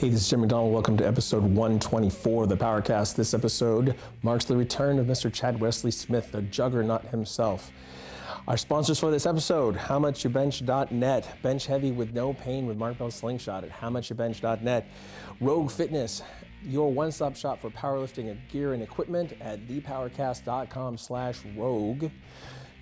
Hey, this is Jim McDonald. Welcome to episode 124 of the PowerCast. This episode marks the return of Mr. Chad Wesley Smith, the juggernaut himself. Our sponsors for this episode, howmuchyoubench.net. Bench heavy with no pain with Mark Bell's slingshot at howmuchyoubench.net. Rogue Fitness, your one-stop shop for powerlifting gear and equipment at thepowercast.com/rogue.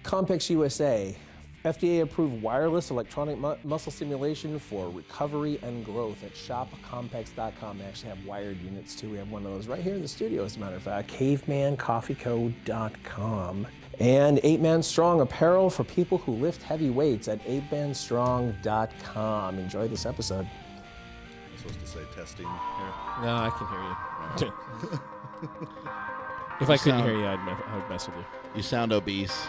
Compex USA, FDA-approved wireless electronic muscle stimulation for recovery and growth at shopcompex.com. They actually have wired units too. We have one of those right here in the studio, as a matter of fact. cavemancoffeeco.com. And 8Man Strong apparel for people who lift heavy weights at 8manstrong.com. Enjoy this episode. I'm supposed to say testing here. No, I can hear you. If I couldn't hear you, I would mess with you. You sound obese.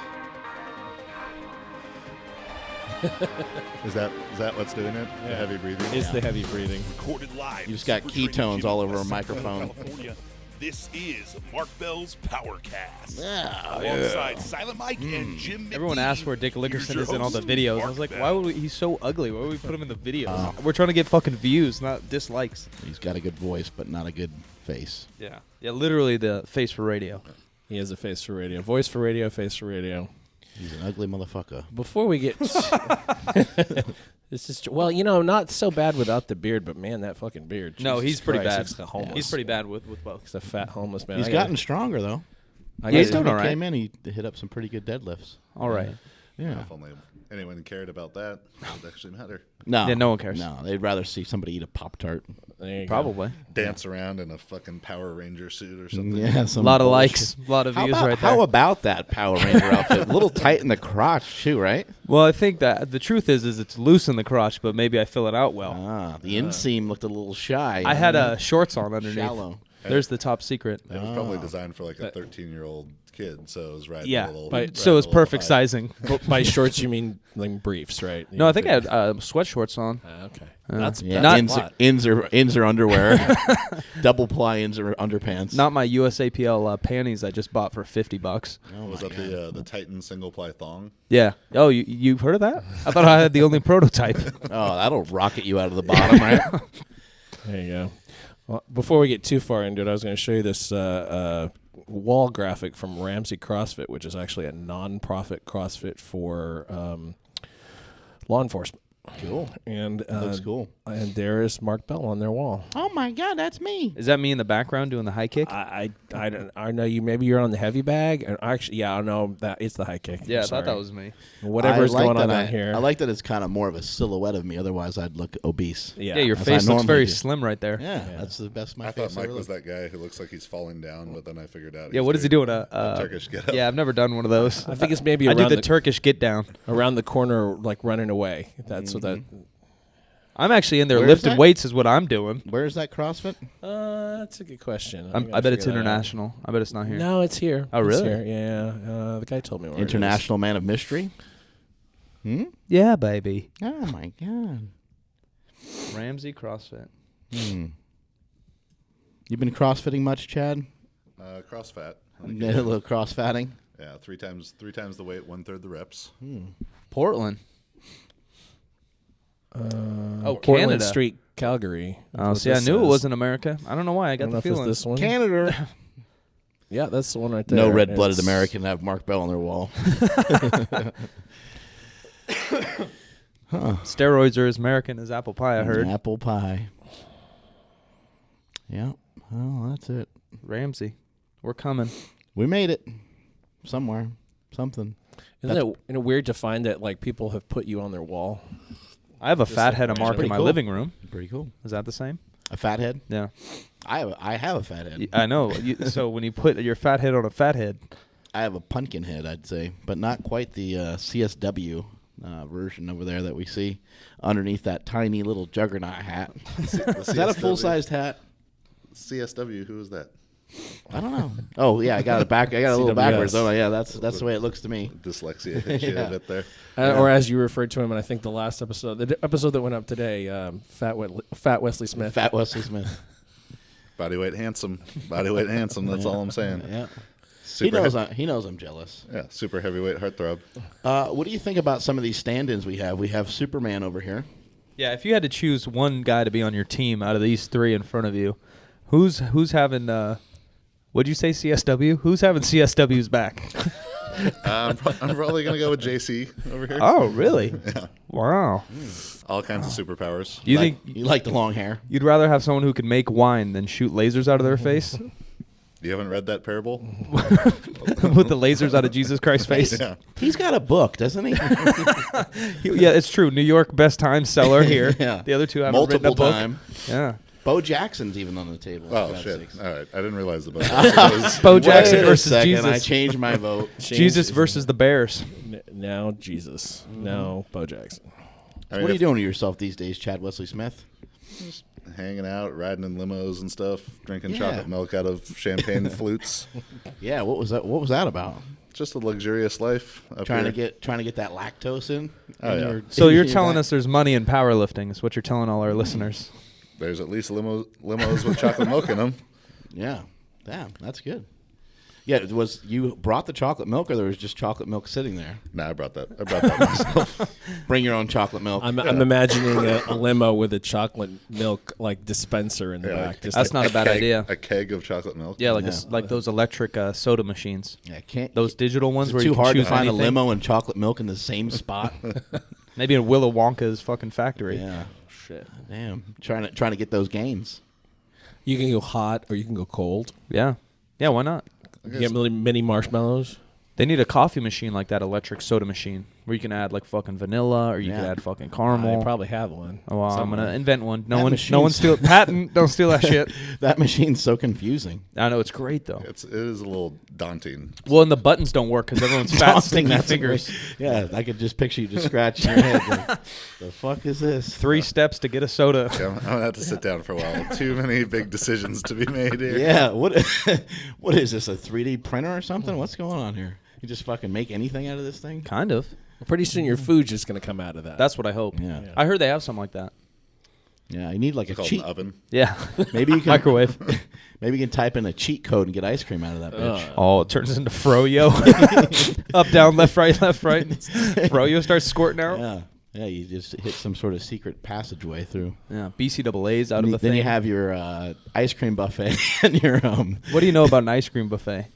Is that what's doing it? Yeah. The heavy breathing? It's the heavy breathing. Recorded live. You just got ketones all over a microphone. California. This is Mark Bell's PowerCast. Yeah. Alongside Silent Mike and Jim McDonald. Everyone asks where Dick Lickerson is in all the videos. I was like, why would we? He's so ugly. Why would we put him in the videos? We're trying to get fucking views, not dislikes. He's got a good voice, but not a good face. Yeah. Yeah, literally the face for radio. He has a face for radio. Voice for radio, face for radio. He's an ugly motherfucker. Before we get... This is well, not so bad without the beard, but man, that fucking beard. No, he's pretty bad. He's pretty bad with both. He's a fat homeless man. He's gotten stronger, though. He's doing all right. He came in, he hit up some pretty good deadlifts. All right. Yeah. If only anyone cared about that, it would actually matter. No. Yeah, no one cares. No, they'd rather see somebody eat a Pop-Tart. Probably. Dance around in a fucking Power Ranger suit or something. Yeah, a lot of likes, a lot of views right there. How about that Power Ranger outfit? A little tight in the crotch, too, right? Well, I think that the truth is it's loose in the crotch, but maybe I fill it out well. The inseam looked a little shy. I had shorts on underneath. Shallow. There's the top secret. It was probably designed for like a 13-year-old kid, so it was right. Yeah, right so it's perfect sizing. By shorts, you mean like briefs, right? No, I think I had sweat shorts on. Okay. That's not ins are underwear. Double ply ins are underpants. Not my USAPL panties I just bought for $50. Oh, was that the Titan single ply thong? Yeah. Oh, you've heard of that? I thought I had the only prototype. Oh, that'll rocket you out of the bottom, right? There you go. Well, before we get too far into it, I was going to show you this wall graphic from Ramsey CrossFit, which is actually a non-profit CrossFit for law enforcement. Cool. And looks cool. And there is Mark Bell on their wall. Oh my God, that's me. Is that me in the background doing the high kick? I know you. Maybe you're on the heavy bag. And actually, yeah, I know that it's the high kick. Yeah, I'm I thought sorry. that was me. Whatever's going on down here. I like that it's kind of more of a silhouette of me. Otherwise, I'd look obese. Yeah, your As face I looks very normally do. slim right there. Yeah, that's the best my I face thought Mike ever was looked. that guy who looks like he's falling down, but then I figured out. Yeah, what is he doing? A Turkish get up. Yeah, I've never done one of those. I think it's maybe I around do the Turkish get down. around the corner, like running away. That's what that. I'm actually in there Where is lifting that? weights is what I'm doing. Where's that CrossFit? That's a good question. I bet it's international. I bet it's not here. No, it's here. Oh, It's really? here. Yeah. The guy told me where International Man of Mystery. Yeah, baby. Oh my God. Ramsey CrossFit. You been CrossFitting much, Chad? Crossfat. A little cross-fatting. Yeah, three times the weight, 1/3 the reps. Portland. Portland Canada. Street, Calgary. Oh, see, I knew it wasn't America. I don't know why. I got the feeling. This one. Canada. Yeah, that's the one right there. No red-blooded It's- American have Mark Bell on their wall. Steroids are as American as apple pie, I heard. Apple pie. Yeah. Well, that's it. Ramsey. We're coming. We made it. Somewhere. Something. Isn't it weird to find that like people have put you on their wall? I have a fat head of Mark in pretty my cool. living room. Pretty cool. Is that the same? A fat head? Yeah. I have a fat head. I know. So when you put your fat head on a fat head. I have a pumpkin head, I'd say, but not quite the CSW version over there that we see underneath that tiny little juggernaut hat. Is that a full-sized hat? CSW, who is that? I don't know. Oh yeah, I got it back. I got it a little CWS. backwards. Oh yeah, that's the way it looks to me. Dyslexia hit you a bit there. Or as you referred to him, and I think the last episode, the episode that went up today, Fat Wesley Smith. Fat Wesley Smith. Body weight handsome. That's all I'm saying. Yeah. Super He knows I'm jealous. Yeah, super heavyweight heartthrob. What do you think about some of these stand-ins we have? We have Superman over here. Yeah, if you had to choose one guy to be on your team out of these three in front of you, who's having what'd you say, CSW? Who's having CSW's back? I'm probably going to go with JC over here. Oh, really? Yeah. Wow. All kinds of superpowers. You think you like the long hair? you'd rather have someone who can make wine than shoot lasers out of their face? You haven't read that parable? With the lasers out of Jesus Christ's face? Yeah. He's got a book, doesn't he? Yeah, it's true. New York best time seller here. Yeah. The other two haven't written a Multiple book. time. Yeah. Bo Jackson's even on the table. for Oh, God's shit. sakes. All right. I didn't realize the boat was. Bo Jackson Wait a versus second, Jesus. I changed my vote. Jesus versus the Bears. Now Jesus. Now Bo Jackson. I mean, What are you if- doing to yourself these days, Chad Wesley Smith? Hanging out, riding in limos and stuff, drinking Yeah. chocolate milk out of champagne flutes. Yeah, what was that? What was that about? Just a luxurious life. Up Trying here. to get that lactose in. Oh, yeah. So you're in your telling back? us there's money in powerlifting is what you're telling all our listeners. There's at least limos with chocolate milk in them. Yeah, damn, that's good. Yeah, you brought the chocolate milk, or there was just chocolate milk sitting there? Nah, I brought that myself. Bring your own chocolate milk. I'm imagining a limo with a chocolate milk like dispenser in the Yeah, back. Just That's not a bad idea. A keg of chocolate milk. Yeah, like Yeah. like those electric soda machines. Yeah, can't Those digital ones Is where it you too can hard to choose find anything. a limo and chocolate milk in the same spot. Maybe in Willy Wonka's fucking factory. Yeah, shit. damn, trying to get those gains. You can go hot or you can go cold. Yeah. Yeah, why not? You get mini marshmallows. They need a coffee machine like that electric soda machine where you can add like fucking vanilla or you can Yeah. add fucking I caramel. probably have one. Oh, well, I'm somewhere. gonna invent one. No That one machine's- steal patent. Don't steal that shit. That machine's so confusing. I know it's great though. It is a little daunting. Well, and the buttons don't work because everyone's fat, Daunting, stinky that's fingers. Yeah, I could just picture you just scratching your head. Like, the fuck is this? 3 steps to get a soda. Yeah, I'm gonna have to sit down for a while. Too many big decisions to be made here. Yeah, what what is this, a 3D printer or something? What's going on here? You just fucking make anything out of this thing? Kind of. Pretty soon your food's just going to come out of that. That's what I hope. Yeah. I heard they have something like that. Yeah, you need like It's a called cheat. an oven. Yeah. Maybe you can Microwave. Maybe you can type in a cheat code and get ice cream out of that bitch. Oh, it turns into froyo. Up, down, left, right, left, right. Froyo starts squirting out. Yeah. Yeah, you just hit some sort of secret passageway through. Yeah. BCAA's out of the Then thing. you have your ice cream buffet and your What do you know about an ice cream buffet?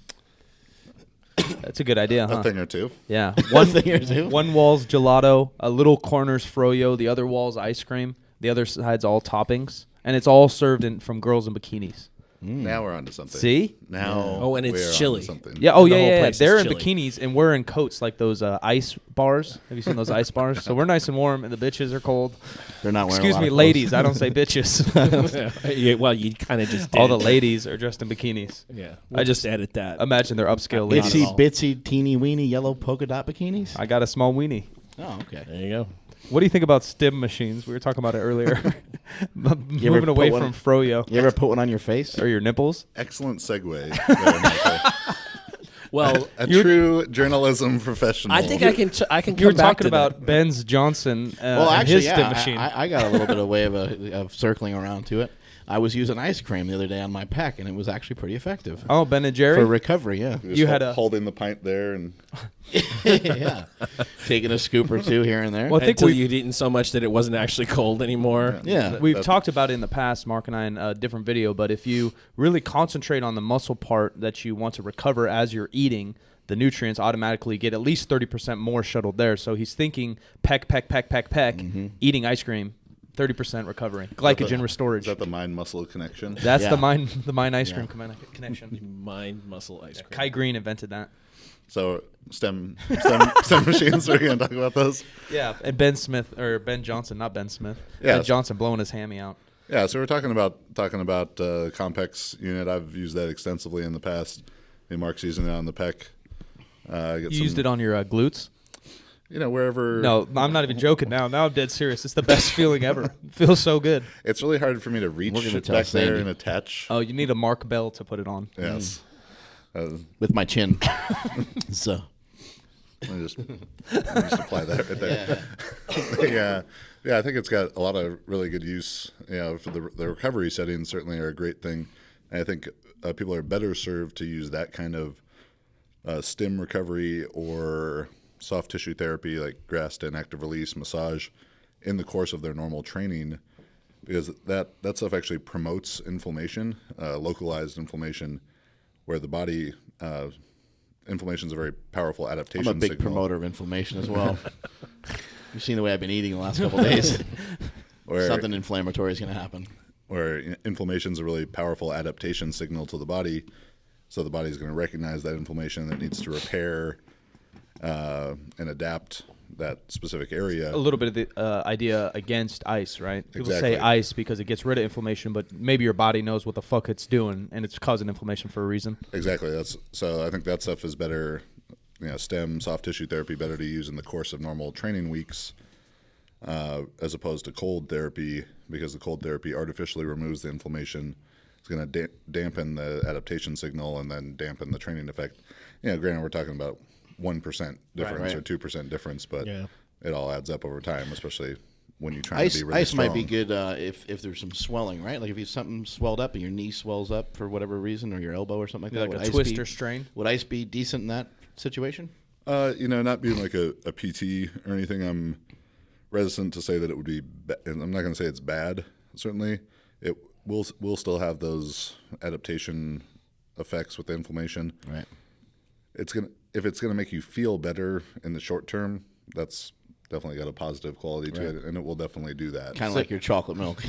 That's a good idea, huh? A thing or two. Yeah. one thing or two. One wall's gelato, a little corner's froyo, the other wall's ice cream, the other side's all toppings, and it's all served from girls in bikinis. Now we're on to something. See? Now. Oh, and it's we're onto chilly. something. Yeah. Oh, And the yeah, whole yeah. place is They're in chilly. bikinis, and we're in coats like those ice bars. Have you seen those ice bars? So we're nice and warm, and the bitches are cold. They're not wearing Excuse a lot me, of clothes. ladies. I don't say bitches. Yeah, well, you kind of just did. All the ladies are dressed in bikinis. Yeah. I just edit that. Imagine they're upscale ladies. Itsy at all. bitsy teeny weeny yellow polka dot bikinis. I got a small weenie. Oh, okay. There you go. What do you think about stim machines? We were talking about it earlier. ever Moving away put from one- froyo. You ever put one on your face? Or your nipples? Excellent segue. There, Michael. Well, A true journalism professional. I think I can. I can. You were come back talking to about that. Ben's Johnson Well, and actually, his yeah, stim machine. I got a little bit of way of circling around to it. I was using ice cream the other day on my pec, and it was actually pretty effective Oh, Ben and Jerry? for recovery. Yeah, Just you had a- holding the pint there and yeah, taking a scoop or two here and there. Well, I think Until we've- you'd eaten so much that it wasn't actually cold anymore. Yeah, We've talked about it in the past, Mark and I, in a different video, but if you really concentrate on the muscle part that you want to recover as you're eating, the nutrients automatically get at least 30% more shuttled there. So he's thinking peck, eating ice cream, 30% recovery. Glycogen is storage. that the mind muscle connection? That's Yeah. the mind ice cream connection. Mind muscle ice cream. Kai Green invented that. So STEM machines. We're gonna talk about those. Yeah, and Ben Johnson, not Ben Smith. Yeah. Ben Johnson blowing his hammy out. Yeah, so we're talking about Compex unit. I've used that extensively in the past. Mark's using it on the pec. You used it on your glutes? Wherever. No, I'm not even joking now. Now I'm dead serious. It's the best feeling ever. It feels so good. It's really hard for me to reach We're gonna it tell back there Sandy. and attach. Oh, you need a Mark Bell to put it on. Yes. with my chin. So Let me just apply that right there. Yeah, I think it's got a lot of really good use. For the recovery settings certainly are a great thing. And I think people are better served to use that kind of stim recovery or soft tissue therapy like Graston, active release, massage in the course of their normal training, because that stuff actually promotes inflammation, localized inflammation, where the body, inflammation is a very powerful adaptation I'm a big signal. promoter of inflammation as well. You've seen the way I've been eating the last couple of days. Something inflammatory is going to happen. Where inflammation is a really powerful adaptation signal to the body. So the body's going to recognize that inflammation that needs to repair and adapt that specific area. A little bit of the idea against ice, right? People Exactly. say ice because it gets rid of inflammation, but maybe your body knows what the fuck it's doing, and it's causing inflammation for a reason. Exactly. So I think that stuff is better, stem, soft tissue therapy, better to use in the course of normal training weeks as opposed to cold therapy, because the cold therapy artificially removes the inflammation. It's going to dampen the adaptation signal and then dampen the training effect. Granted, we're talking about 1% difference or 2% difference, but it all adds up over time, especially when you try to be really ice strong. might be good if there's some swelling, right? Like if you something swelled up and your knee swells up for whatever reason, or your elbow or something like that. Like would a twist or strain? Would ice be decent in that situation? Not being like a PT or anything, I'm reticent to say that it would be. I'm not going to say it's bad. Certainly, it will still have those adaptation effects with the inflammation. Right. If it's gonna make you feel better in the short term, that's definitely got a positive quality to it, and it will definitely do that. Kind of like your chocolate milk.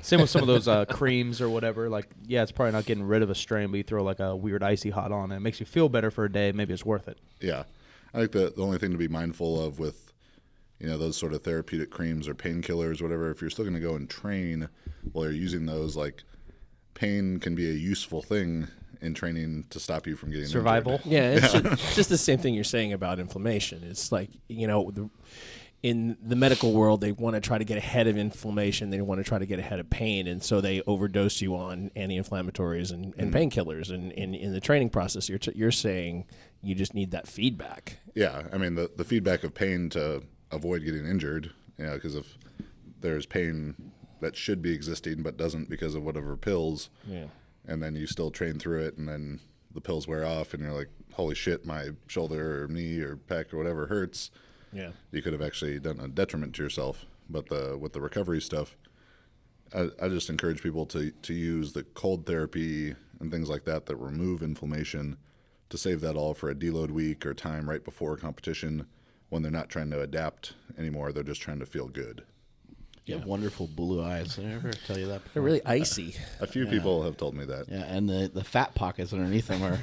Same with some of those creams or whatever. Like, yeah, it's probably not getting rid of a strain, but you throw like a weird icy hot on it. It makes you feel better for a day. Maybe it's worth it. Yeah, I think the only thing to be mindful of with those sort of therapeutic creams or painkillers, whatever, if you're still going to go and train while you're using those, like, pain can be a useful thing in training to stop you from getting survival. injured. Yeah, it's just the same thing you're saying about inflammation. It's like, in the medical world, they want to try to get ahead of inflammation. They want to try to get ahead of pain, and so they overdose you on anti-inflammatories and painkillers. And in the training process, you're saying you just need that feedback. Yeah, I mean, the feedback of pain to avoid getting injured, because if there's pain that should be existing but doesn't because of whatever pills, and then you still train through it, and then the pills wear off, and you're like, holy shit, my shoulder or knee or pec or whatever hurts. Yeah, you could have actually done a detriment to yourself. But with the recovery stuff, I just encourage people to use the cold therapy and things like that remove inflammation, to save that all for a deload week or time right before a competition, when they're not trying to adapt anymore. They're just trying to feel good. You have wonderful blue eyes. Did I ever tell you that before? They're really icy. A few people have told me that. Yeah, and the fat pockets underneath them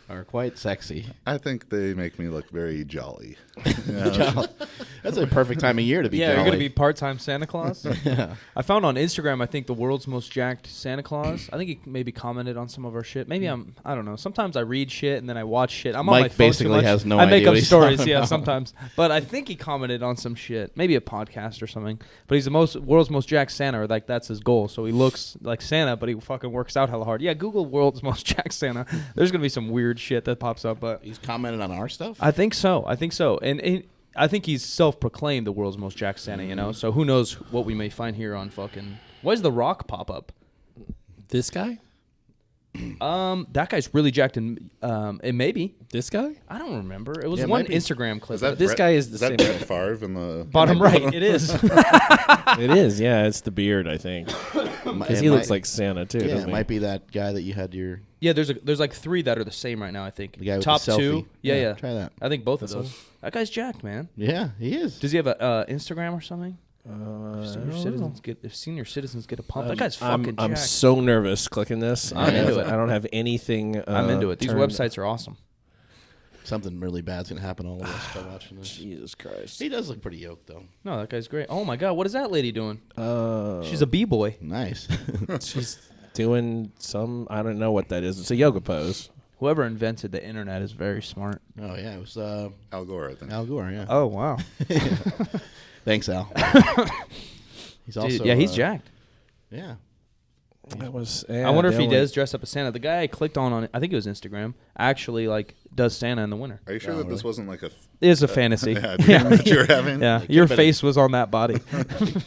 are quite sexy. I think they make me look very jolly. That's a perfect time of year to be jolly. You're going to be part-time Santa Claus? Yeah. I found on Instagram, I think, the world's most jacked Santa Claus. I think he maybe commented on some of our shit. Maybe I don't know. Sometimes I read shit and then I watch shit. I'm on my phone basically too much. has no I idea make up what he's stories, talking about. sometimes. But I think he commented on some shit. Maybe a podcast or something. But he's the world's most jacked Santa, or like that's his goal. So he looks like Santa, but he fucking works out hella hard. Yeah, Google world's most jacked Santa. There's going to be some weird shit that pops up. But he's commented on our stuff? I think so. And I think he's self-proclaimed the world's most jacked Santa, So who knows what we may find here on fucking... Why does The Rock pop up? This guy? That guy's really jacked, and maybe this guy. I don't remember. It was one Instagram clip. This guy is the same. Brett Favre in the bottom right. It is. It is. Yeah, it's the beard. I think because he looks like Santa too. Yeah, doesn't it might be that guy that you had your. Yeah, there's like 3 that are the same right now. I think The guy with top the selfie. 2. Yeah. Try that. I think both of those. That guy's jacked, man. Yeah, he is. Does he have a Instagram or something? If senior citizens get a pump, that guy's fucking jacked. I'm so nervous clicking this. I'm into it. I don't have anything. I'm into it. These websites are awesome. Something really bad's gonna happen all of us by watching this. Jesus Christ. He does look pretty yoked though. No, that guy's great. Oh my God, what is that lady doing? She's a b-boy. Nice. She's doing some. I don't know what that is. It's a yoga pose. Whoever invented the internet is very smart. Oh yeah, it was Al Gore, I think. Al Gore. Yeah. Oh wow. Thanks, Al. He's also Dude, he's jacked. Yeah. That was. I wonder if he does dress up as Santa. The guy I clicked on I think it was Instagram, actually like does Santa in the winter. Are you sure that this wasn't like a... It is a fantasy. dream that you were having? Yeah, your face was on that body.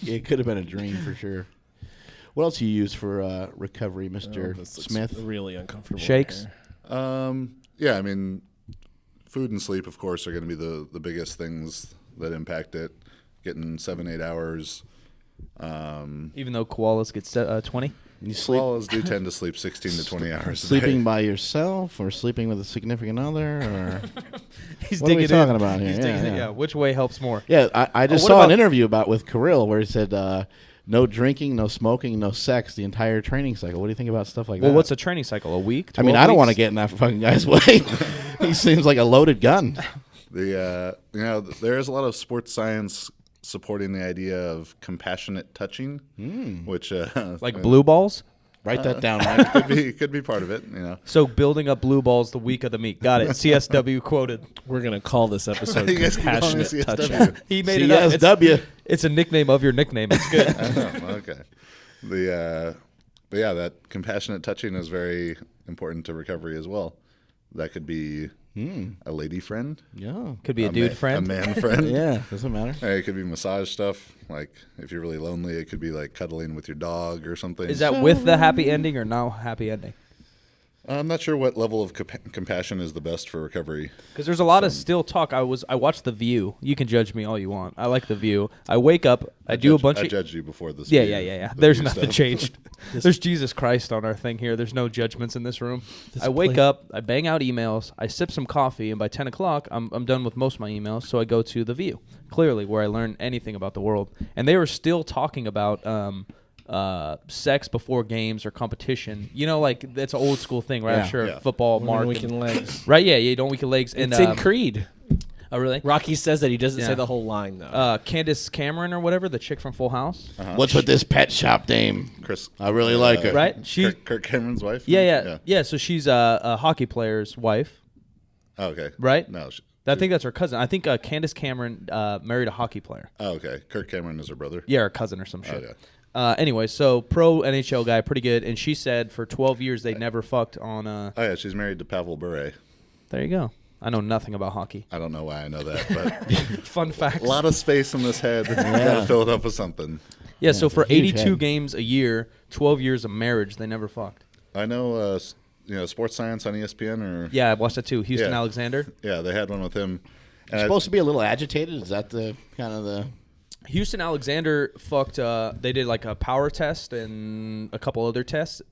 It could have been a dream for sure. What else you use for recovery, Mr. Smith? Really uncomfortable. Shakes. Yeah, I mean, food and sleep, of course, are going to be the biggest things that impact it. getting 7-8 hours. Even though koalas get 20? You sleep Koalas do tend to sleep 16 to 20 hours a day. sleeping by yourself or sleeping with a significant other? Or He's what are we digging talking in. about here? He's digging in. Yeah, which way helps more? Yeah, I just what saw about- an interview with Kirill where he said no drinking, no smoking, no sex the entire training cycle. What do you think about stuff like that? Well, what's a training cycle? A week? I mean, 12 I don't want to weeks? get in that fucking guy's way. He seems like a loaded gun. There is a lot of sports science supporting the idea of compassionate touching, which Like blue balls? Write that down, Mike. could be part of it. So building up blue balls the week of the meet. Got it. CSW quoted. We're going to call this episode You guys keep calling me Compassionate Touching. CSW. He made it up. CSW. It's a nickname of your nickname. It's good. Okay. But yeah, that compassionate touching is very important to recovery as well. That could be a lady friend, Yeah. Could be a dude friend. a man friend. Yeah, doesn't matter. It could be massage stuff. Like if you're really lonely, it could be like cuddling with your dog or something. Is that with the happy ending or no happy ending? I'm not sure what level of compassion is the best for recovery. Because there's a lot of still talk. I watched The View. You can judge me all you want. I like The View. I wake up. I do a bunch I of. judged you before this. Yeah. the There's view nothing stuff. changed. There's Jesus Christ on our thing here. There's no judgments in this room. I wake up. I bang out emails. I sip some coffee, and by 10 o'clock, I'm done with most of my emails. So I go to The View, clearly where I learn anything about the world. And they were still talking about sex before games or competition. Like that's an old school thing, right? Yeah. I'm sure Yeah. football, Women Mark, weaken legs. right? Yeah, you don't weaken legs. And It's in Creed. oh, really? Rocky says that he doesn't Yeah. say the whole line, though. Candace Cameron or whatever, the chick from Full House. What's with this pet shop dame? Chris, I really like her. Right? She. Kirk Cameron's wife. Yeah. So she's a hockey player's wife, Oh, okay. right? No. I think that's her cousin. I think Candace Cameron married a hockey player. Oh, okay. Kirk Cameron is her brother. Yeah, her cousin or some shit. Okay. Anyway, so pro NHL guy, pretty good. And she said for 12 years they never fucked on. Oh yeah, she's married to Pavel Bure. There you go. I know nothing about hockey. I don't know why I know that, but Fun fact. a lot of space in this head. Gotta fill it up with something. Yeah, so it's for a huge 82 head. games a year, 12 years of marriage, they never fucked. I know, Sports Science on ESPN or Yeah, I watched that too. Houston Yeah. Alexander. yeah, they had one with him. And Supposed to be a little agitated. Is that the kind of the? Houston Alexander fucked. They did like a power test and a couple other tests.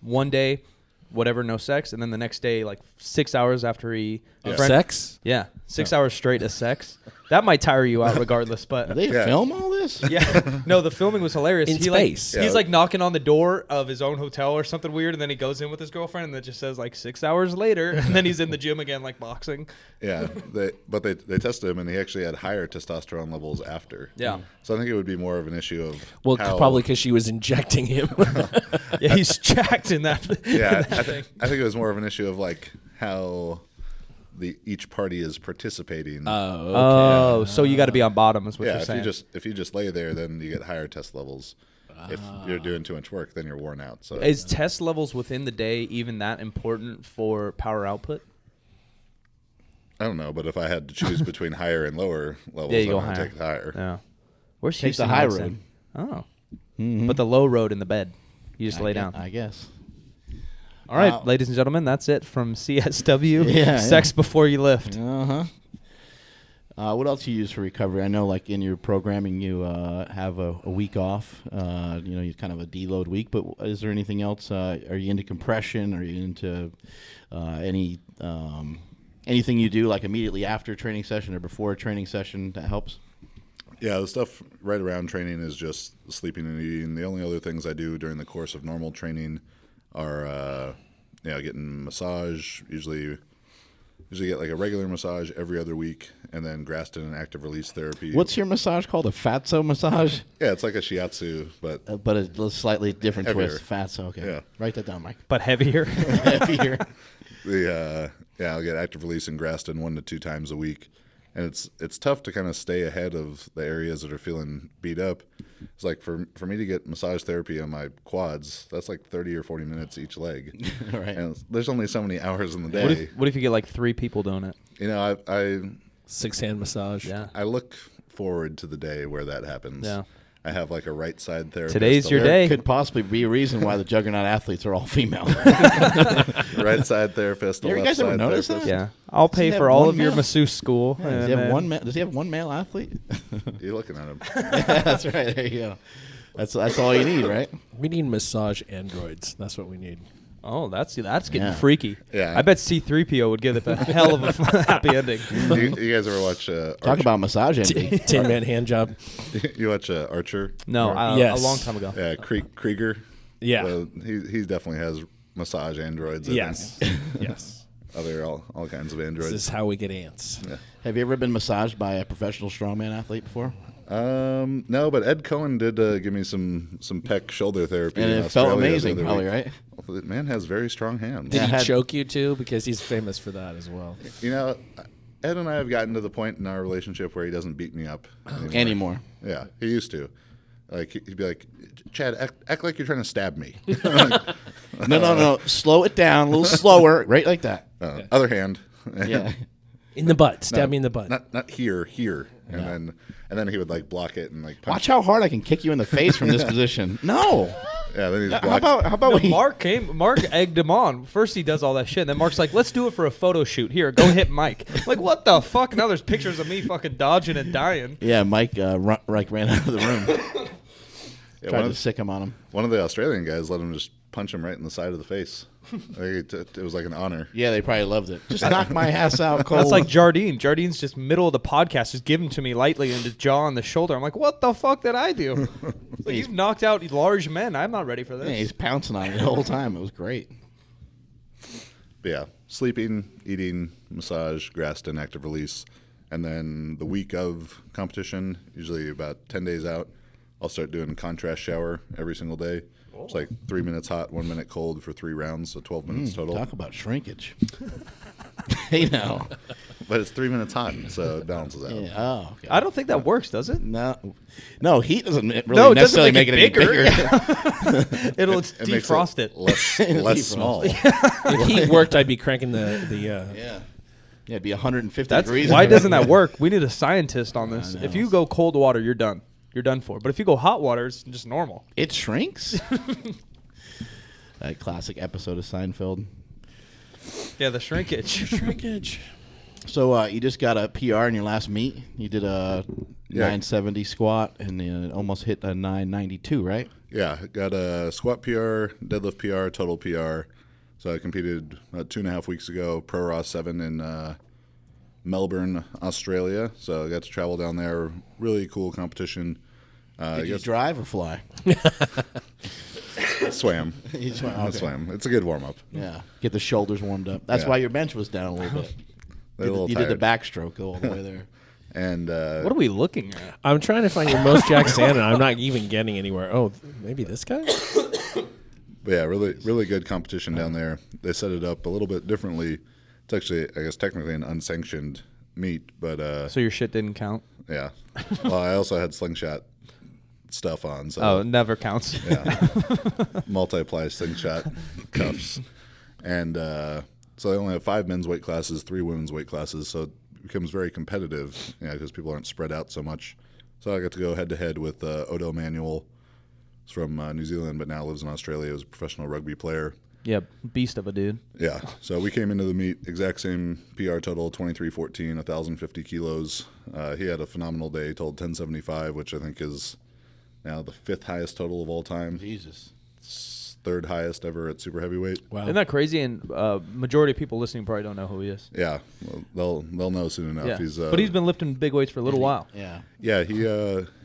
One day, whatever, no sex, and then the next day, like 6 hours after he Sex? Yeah, 6 hours straight of sex. That might tire you out, regardless. But They film all this? yeah, no, the filming was hilarious. In space. He's like knocking on the door of his own hotel or something weird, and then he goes in with his girlfriend, and it just says like 6 hours later, and then he's in the gym again, like boxing. yeah, they tested him and he actually had higher testosterone levels after. Yeah. So I think it would be more of an issue of Well, how, probably because she was injecting him. Yeah, he's jacked in that. Yeah, in that thing. I think it was more of an issue of like how each party is participating. Oh, so you got to be on bottom, is what yeah, you're saying. if you just lay there, then you get higher test levels. If you're doing too much work, then you're worn out. So Is test levels within the day even that important for power output? I don't know, but if I had to choose between higher and lower levels, Yeah, you go I'm gonna higher. take higher. Yeah. Where's Take Houston the high Alexander? Oh. But the low road in the bed. You just lay down. I guess. All right, ladies and gentlemen, that's it from CSW. Yeah, Sex before you lift. What else do you use for recovery? I know, like in your programming, you have a week off. You kind of a deload week. But is there anything else? Are you into compression? Are you into anything you do like immediately after a training session or before a training session that helps? Yeah, the stuff right around training is just sleeping and eating. The only other things I do during the course of normal training are, getting massage. Usually get like a regular massage every other week, and then Graston and active release therapy. What's your massage called? A fatso massage? Yeah, it's like a shiatsu, but But a little slightly different Heavier. twist. Fatso, okay. Yeah. Write that down, Mike. But heavier. Heavier. I'll get active release and Graston 1 to 2 times a week. And it's tough to kind of stay ahead of the areas that are feeling beat up. It's like for me to get massage therapy on my quads, that's like 30 or 40 minutes each leg. Right. And there's only so many hours in the day. What if you get like 3 people doing it? I 6-hand massage. Yeah. I look forward to the day where that happens. Yeah. I have like a right side therapist. Today's your There day. could possibly be a reason why the Juggernaut athletes are all female. Right side therapist. The You left guys ever side notice therapist. that? Yeah. I'll pay have for all one of your male? masseuse school. Yeah, and does he have then- one? Does he have one male athlete? You're looking at him. That's right. There you go. That's all you need, right? We need massage androids. That's what we need. Oh, that's getting Yeah. freaky. Yeah. I bet C-3PO would give it a hell of a happy ending. You guys ever watch Talk about massage envy. Tin Man hand job. You watch Archer? No, Yes. a long time ago. Yeah, Krieger. Yeah. So he definitely has massage androids. I Yes. think. Yes. All kinds of androids. This is how we get ants. Have you ever been massaged by a professional strongman athlete before? No, but Ed Cohen did give me some pec shoulder therapy. And in it felt Australia amazing, the other probably, week. right? Well, the man has very strong hands. Did Yeah, he had- choke you too? Because he's famous for that as well. You know, Ed and I have gotten to the point in our relationship where he doesn't beat me up Anymore. Yeah, he used to. Like he'd be like, "Chad, act like you're trying to stab me." No. Slow it down a little slower. Right like that. Other hand. Yeah. In the butt. Stab me in the butt. Not here, and then he would like block it and like punch. Watch how hard I can kick you in the face from this position. No. Yeah, then he just How blocks. about No, we? Mark egged him on. First he does all that shit, and then Mark's like, let's do it for a photo shoot. Here, go hit Mike. Like, what the fuck? Now there's pictures of me fucking dodging and dying. Yeah, Mike ran out of the room. Yeah, Tried to sick him on him. one of the Australian guys let him just punch him right in the side of the face. Like, it was like an honor. Yeah, they probably loved it. Just knock my ass out cold. That's like Jardine. Jardine's just middle of the podcast, just give him to me lightly and just jaw on the shoulder. I'm like, what the fuck did I do? Like, you've knocked out large men. I'm not ready for this. Yeah, he's pouncing on it the whole time. It was great. But yeah, sleeping, eating, massage, Graston, active release. And then the week of competition, usually about 10 days out, I'll start doing contrast shower every single day. It's like 3 minutes hot, 1 minute cold for 3 rounds, so 12 minutes total. Talk about shrinkage. Hey, now. But it's 3 minutes hot, so it balances out. Yeah. Oh, okay. I don't think that works, does it? No, heat doesn't really No, it doesn't necessarily make make it it any bigger. bigger. It'll It makes defrost it. less small. If heat worked, I'd be cranking the Yeah. Yeah, it'd be 150 That's degrees. why doesn't that work? We need a scientist on this. know. If you go cold water, you're done. You're done for. But if you go hot water, it's just normal. It shrinks? That classic episode of Seinfeld. Yeah, the shrinkage. shrinkage. So you just got a PR in your last meet. You did a 970 squat and almost hit a 992, right? Yeah, got a squat PR, deadlift PR, total PR. So I competed 2.5 weeks ago, Pro Raw 7 in Melbourne, Australia. So I got to travel down there. Really cool competition. Did you drive or fly? Swam. You swam, I okay. swam. It's a good warm up. Yeah. Get the shoulders warmed up. That's Yeah. why your bench was down a little bit. They're a little You did the tired. backstroke all the way there. And What are we looking at? I'm trying to find your most Jack Santa. I'm not even getting anywhere. Oh, maybe this guy? but yeah, really good competition down there. They set it up a little bit differently. It's actually, I guess, technically an unsanctioned meet, but So your shit didn't count? yeah. Well, I also had slingshot stuff on, so Oh, it never counts. yeah, multiply slingshot cuffs, and so they only have 5 men's weight classes, 3 women's weight classes, so it becomes very competitive, because people aren't spread out so much. So I got to go head to head with Odo Manuel. He's from New Zealand, but now lives in Australia. He was a professional rugby player. Yeah, beast of a dude. Yeah, so we came into the meet, exact same PR total, 23:14, 1,050 kilos. He had a phenomenal day, totaled 1075, which I think is now the 5th highest total of all time. Jesus. 3rd highest ever at super heavyweight. Wow. Isn't that crazy? And majority of people listening probably don't know who he is. Yeah, well, they'll know soon enough. Yeah. He's But he's been lifting big weights for a little while. Yeah. yeah,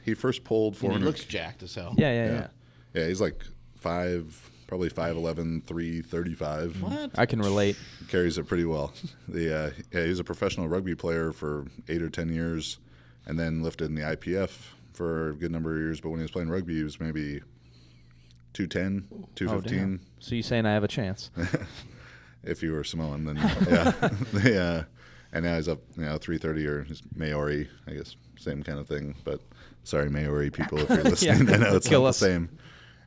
he first pulled And 400. he looks jacked as hell. Yeah. Yeah, he's like probably 5'11", 335. What? I can relate. Carries it pretty well. Yeah, he was a professional rugby player for 8 or 10 years, and then lifted in the IPF for a good number of years. But when he was playing rugby, he was maybe 210, 215. So you saying I have a chance? If you were Samoan, then yeah, yeah. And now he's up, 330 or he's Maori, I guess, same kind of thing. But sorry, Maori people, if you're listening, I know it's Kill not us. the same.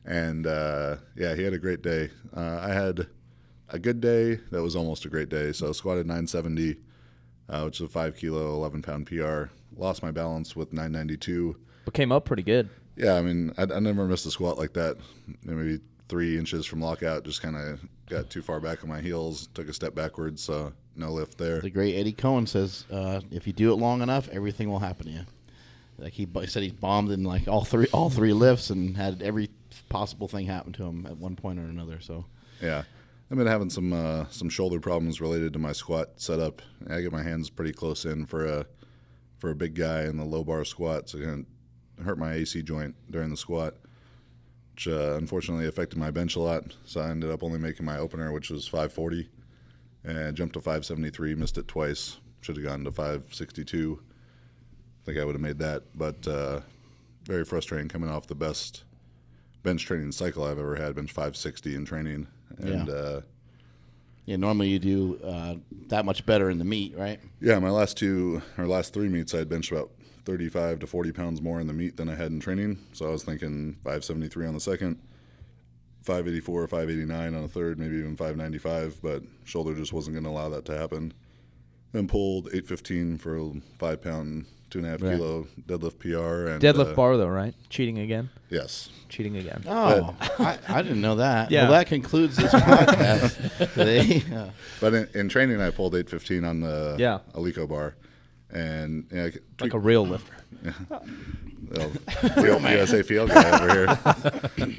And yeah, he had a great day. I had a good day that was almost a great day. So I squatted 970, which is a 5 kilo, 11 pound PR. Lost my balance with 992. But came up pretty good. Yeah, I mean, I never missed a squat like that. Maybe 3 inches from lockout, just kind of got too far back on my heels, took a step backwards. So no lift there. The great Eddie Cohen says, if you do it long enough, everything will happen to you. Like he said, he's bombed in like all three lifts and had every possible thing happen to him at one point or another. So yeah, I've been having some shoulder problems related to my squat setup. I get my hands pretty close in for a big guy in the low bar squat, so it kind of hurt my AC joint during the squat, which unfortunately affected my bench a lot. So I ended up only making my opener, which was 540, and I jumped to 573, missed it twice. Should have gone to 562. I think I would have made that, but very frustrating coming off the best bench training cycle I've ever had, bench 560 in training. And normally you do that much better in the meet, right? Yeah, my last 3 meets, I'd benched about 35 to 40 pounds more in the meet than I had in training. So I was thinking 573 on the second, 584, 589 on the third, maybe even 595, but shoulder just wasn't going to allow that to happen. Then pulled 815 for a 5 pound, 2.5 kilo deadlift PR. And deadlift bar, though, right? Cheating again? Yes. Cheating again. Oh, I didn't know that. Yeah. Well, that concludes this podcast today. But in training, I pulled 815 on the Alico bar. And like a real lifter. USA field guy over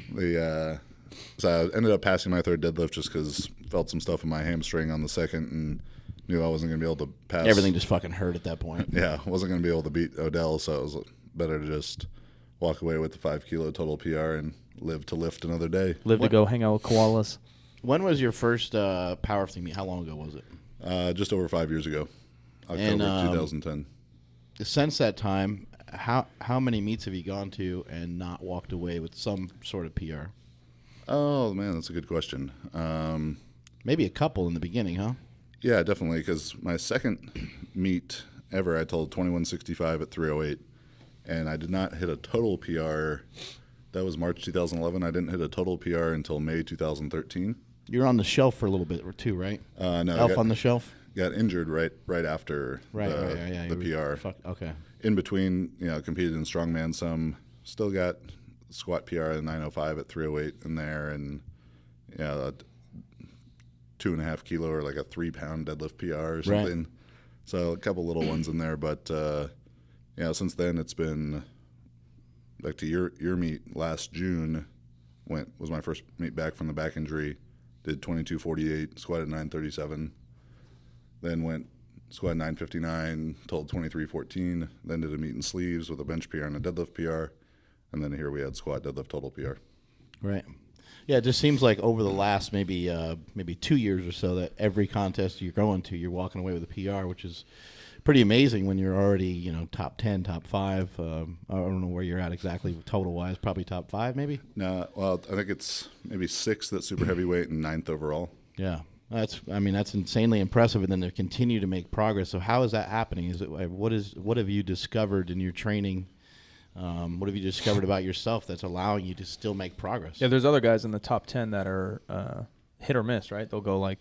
here. So I ended up passing my third deadlift just because felt some stuff in my hamstring on the second and knew I wasn't going to be able to pass. Everything just fucking hurt at that point. Yeah, wasn't going to be able to beat Odell, so it was better to just walk away with the 5 kilo total PR and live to lift another day. Live to go hang out with koalas. When was your first powerlifting meet? How long ago was it? Just over 5 years ago, October 2010. Since that time, how many meets have you gone to and not walked away with some sort of PR? Oh, man, that's a good question. Maybe a couple in the beginning, huh? Yeah, definitely, because my second meet ever, I told 2165 at 308, and I did not hit a total PR. That was March 2011. I didn't hit a total PR until May 2013. You were on the shelf for a little bit or two, right? No. Elf on the shelf? Got injured right after the PR. Okay. In between, competed in strongman some. Still got squat PR at 905 at 308 in there, and 2.5 kilo or like a 3 pound deadlift PR or something. Right. So a couple little ones in there, but since then it's been like to your meet last June. Was my first meet back from the back injury. Did 2248, squatted 937. Then went squat 959, told 2314. Then did a meet in sleeves with a bench PR and a deadlift PR, and then here we had squat deadlift total PR. Right. Yeah, it just seems like over the last maybe 2 years or so that every contest you're going to, you're walking away with a PR, which is pretty amazing when you're already top 10, top 5. I don't know where you're at exactly total wise. Probably top 5, maybe. No, well, I think it's maybe 6th at super heavyweight and 9th overall. Yeah, that's insanely impressive, and then to continue to make progress. So how is that happening? What have you discovered in your training? What have you discovered about yourself that's allowing you to still make progress? Yeah, there's other guys in the top 10 that are hit or miss, right? They'll go like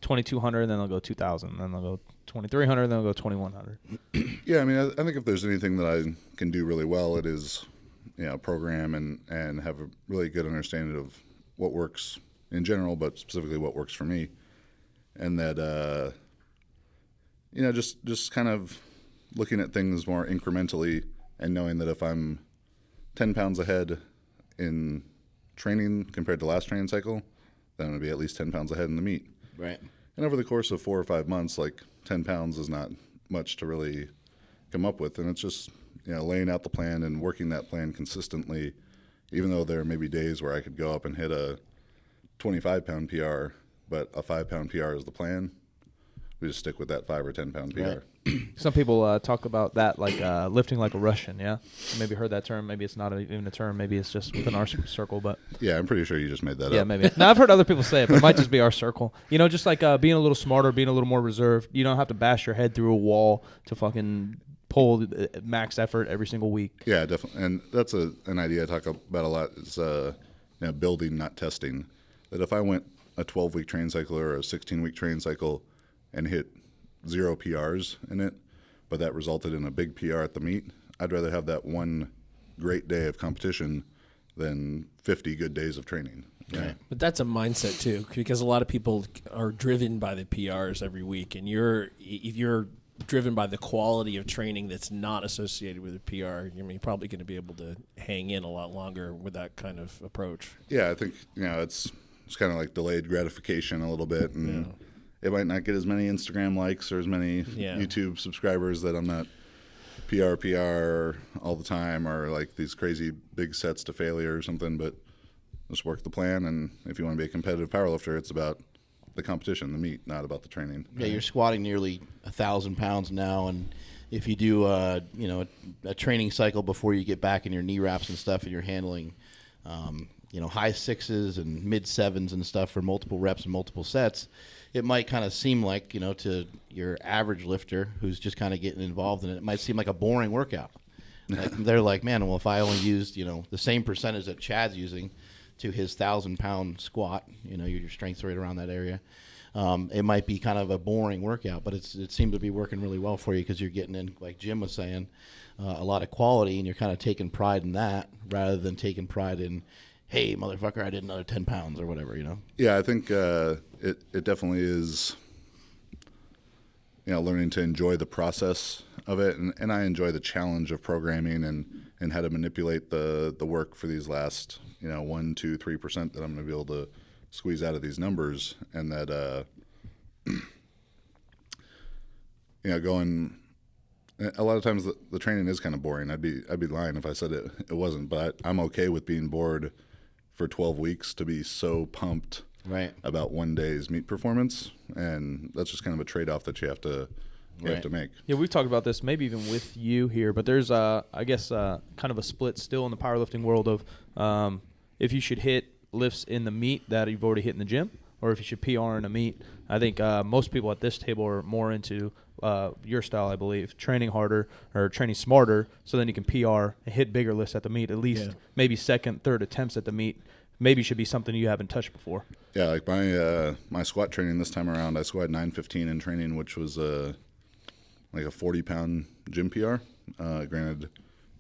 2,200, then they'll go 2,000, then they'll go 2,300, then they'll go 2,100. Yeah, I mean, I think if there's anything that I can do really well, it is, program and have a really good understanding of what works in general, but specifically what works for me. And that, just kind of looking at things more incrementally and knowing that if I'm 10 pounds ahead in training compared to last training cycle, then I'm going to be at least 10 pounds ahead in the meet. Right. And over the course of 4 or 5 months, like 10 pounds is not much to really come up with. And it's just, laying out the plan and working that plan consistently, even though there may be days where I could go up and hit a 25-pound PR, but a 5-pound PR is the plan. We just stick with that 5 or 10 pound PR. Right. Some people talk about that like lifting like a Russian, yeah? You maybe heard that term. Maybe it's not even a term. Maybe it's just within our circle. But yeah, I'm pretty sure you just made that up. Yeah, maybe. No, I've heard other people say it, but it might just be our circle. Just like being a little smarter, being a little more reserved. You don't have to bash your head through a wall to fucking pull max effort every single week. Yeah, definitely. And that's an idea I talk about a lot is building, not testing. That if I went a 12-week training cycle or a 16-week training cycle and hit 0 PRs in it, but that resulted in a big PR at the meet, I'd rather have that one great day of competition than 50 good days of training. Right. But that's a mindset too, because a lot of people are driven by the PRs every week, and if you're driven by the quality of training that's not associated with a PR, you're probably going to be able to hang in a lot longer with that kind of approach. Yeah, I think it's kind of like delayed gratification a little bit, and it might not get as many Instagram likes or as many YouTube subscribers that I'm not PR all the time, or like these crazy big sets to failure or something, but just work the plan. And if you want to be a competitive powerlifter, it's about the competition, the meet, not about the training. Yeah, you're squatting nearly 1,000 pounds now, and if you do a training cycle before you get back in your knee wraps and stuff, and you're handling high 6s and mid 7s and stuff for multiple reps and multiple sets, it might kind of seem like, to your average lifter who's just kind of getting involved in it, it might seem like a boring workout. Like, they're like, man, well, if I only used, the same percentage that Chad's using to his 1,000-pound squat, your strength's right around that area, it might be kind of a boring workout, but it seemed to be working really well for you because you're getting in, like Jim was saying, a lot of quality, and you're kind of taking pride in that rather than taking pride in, hey, motherfucker, I did another 10 pounds or whatever, Yeah, I think it definitely is, learning to enjoy the process of it. And I enjoy the challenge of programming and how to manipulate the work for these last, 1%, 2%, 3% that I'm going to be able to squeeze out of these numbers. And that, going, a lot of times the training is kind of boring. I'd be lying if I said it wasn't, but I'm okay with being bored for 12 weeks to be so pumped about one day's meet performance, and that's just kind of a trade-off that you have to make. Yeah, we've talked about this maybe even with you here, but there's I guess kind of a split still in the powerlifting world of if you should hit lifts in the meet that you've already hit in the gym, or if you should PR in a meet. I think most people at this table are more into your style, I believe, training harder or training smarter, so then you can PR and hit bigger lifts at the meet, at least maybe second, third attempts at the meet. Maybe should be something you haven't touched before. Yeah, like my squat training this time around, I squatted 915 in training, which was like a 40-pound gym PR. Granted,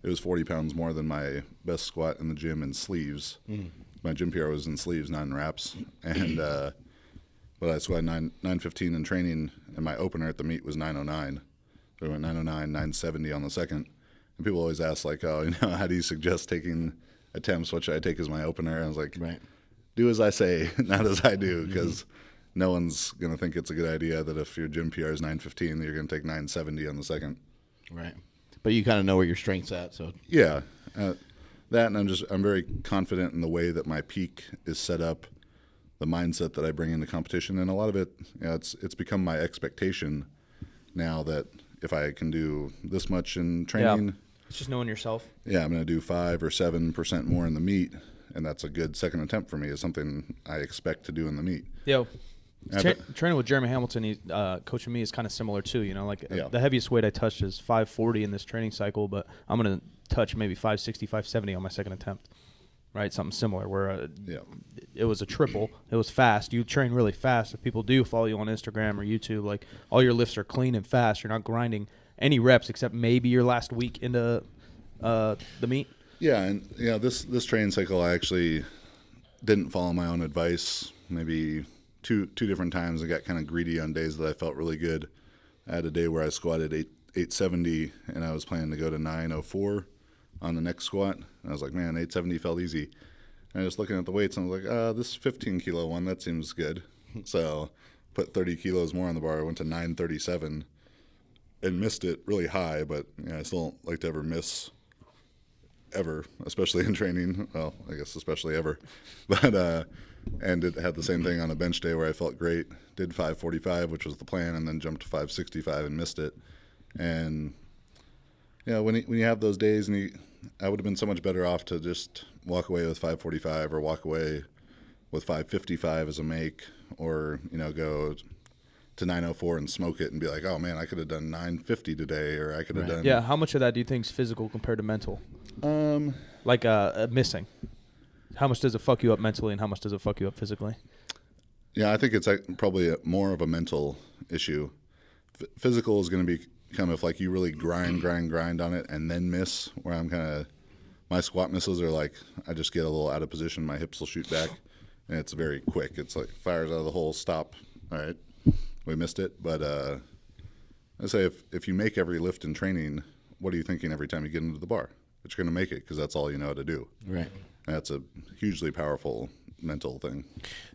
it was 40 pounds more than my best squat in the gym in sleeves. My gym PR was in sleeves, not in wraps. And but I squatted 915 in training, and my opener at the meet was 909. So I went 909, 970 on the second. And people always ask, like, how do you suggest taking attempts? What should I take as my opener? And I was like, do as I say, not as I do, because no one's going to think it's a good idea that if your gym PR is 915, that you're going to take 970 on the second. Right. But you kind of know where your strength's at, so. Yeah. That, and I'm very confident in the way that my peak is set up, the mindset that I bring into competition, and a lot of it, it's become my expectation now that if I can do this much in training, it's just knowing yourself. Yeah, I'm going to do 5 or 7% more in the meet, and that's a good second attempt for me. Is something I expect to do in the meet. Yeah. Training with Jeremy Hamilton, he's coaching me, is kind of similar too. The heaviest weight I touched is 540 in this training cycle, but I'm going to touch maybe 560, 570 on my second attempt. Right, something similar where it was a triple. It was fast. You train really fast. If people do follow you on Instagram or YouTube, like all your lifts are clean and fast. You're not grinding any reps except maybe your last week into the meet. Yeah, and this training cycle I actually didn't follow my own advice. Maybe two different times I got kind of greedy on days that I felt really good. I had a day where I squatted 870 and I was planning to go to 904 on the next squat. And I was like, man, 870 felt easy. And I was looking at the weights and I was like, this 15 kilo one, that seems good. So put 30 kilos more on the bar. I went to 937 and missed it really high, but I still don't like to ever miss ever, especially in training. Well, I guess especially ever. But and it had the same thing on a bench day where I felt great. Did 545, which was the plan, and then jumped to 565 and missed it. And when you have those days, and I would have been so much better off to just walk away with 545 or walk away with 555 as a make, or go to 904 and smoke it and be like, oh man, I could have done 950 today, or I could have done. Yeah, how much of that do you think is physical compared to mental? Like missing. How much does it fuck you up mentally, and how much does it fuck you up physically? Yeah, I think it's probably more of a mental issue. Physical is going to become if like you really grind on it and then miss, where I'm kind of, my squat misses are like, I just get a little out of position, my hips will shoot back, and it's very quick. It's like fires out of the hole, stop. All right, we missed it. But I say if you make every lift in training, what are you thinking every time you get into the bar? That you're going to make it because that's all you know how to do. Right. And that's a hugely powerful mental thing.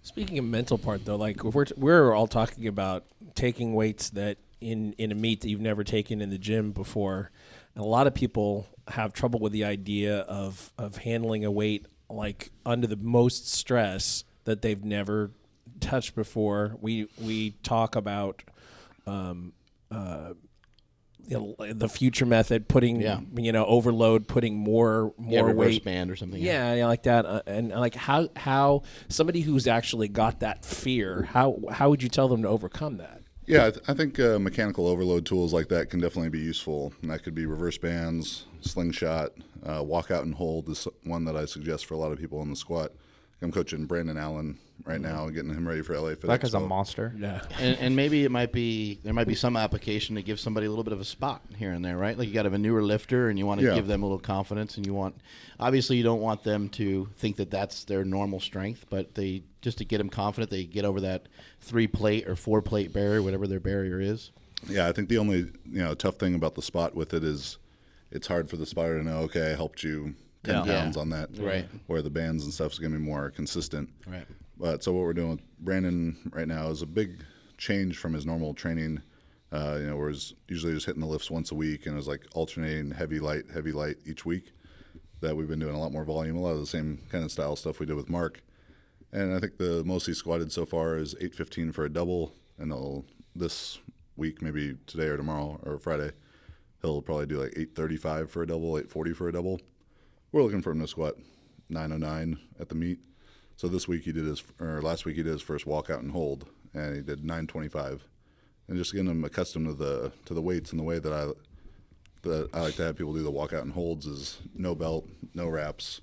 Speaking of mental part, though, like we're all talking about taking weights that in a meet that you've never taken in the gym before, and a lot of people have trouble with the idea of handling a weight like under the most stress that they've never touched before. We talk about the future method, putting overload, putting more reverse weight band or something. Yeah, like that, and like how somebody who's actually got that fear, how would you tell them to overcome that? Yeah, I think mechanical overload tools like that can definitely be useful. And that could be reverse bands, slingshot, walk out and hold is one that I suggest for a lot of people in the squat. I'm coaching Brandon Allen right now, getting him ready for LA Fit That guy's a Expo. monster. Yeah, And maybe there might be some application to give somebody a little bit of a spot here and there, right? Like you got to have a newer lifter, and you want to give them a little confidence, and obviously you don't want them to think that that's their normal strength, but just to get them confident, they get over that 3-plate or 4-plate barrier, whatever their barrier is. Yeah, I think the only tough thing about the spot with it is it's hard for the spotter to know, okay, I helped you 10 pounds on that. Right. Where the bands and stuff is going to be more consistent. Right. But so what we're doing with Brandon right now is a big change from his normal training. Where he's usually just hitting the lifts once a week, and it was like alternating heavy, light each week. That we've been doing a lot more volume, a lot of the same kind of style stuff we did with Mark. And I think the most he squatted so far is 815 for a double, and this week, maybe today or tomorrow or Friday, he'll probably do like 835 for a double, 840 for a double. We're looking for him to squat 909 at the meet. So last week he did his first walkout and hold, and he did 925. And just getting him accustomed to the weights and the way that I like to have people do the walkout and holds is no belt, no wraps,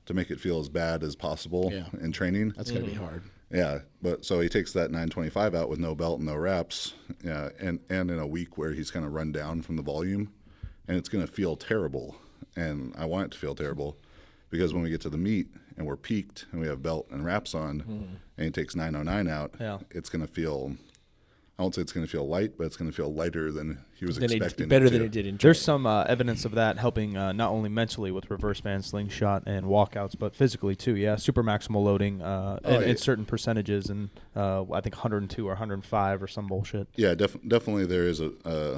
to make it feel as bad as possible in training. That's going to be hard. Yeah, but so he takes that 925 out with no belt and no wraps, and in a week where he's kind of run down from the volume, and it's going to feel terrible. And I want it to feel terrible because when we get to the meet and we're peaked and we have belt and wraps on, and he takes 909 out, it's going to feel, I won't say it's going to feel light, but it's going to feel lighter than he was expecting. Better than it did in training. There's some evidence of that helping not only mentally with reverse band, slingshot, and walkouts, but physically too. Yeah, super maximal loading in certain percentages, and I think 102 or 105 or some bullshit. Yeah, definitely there is a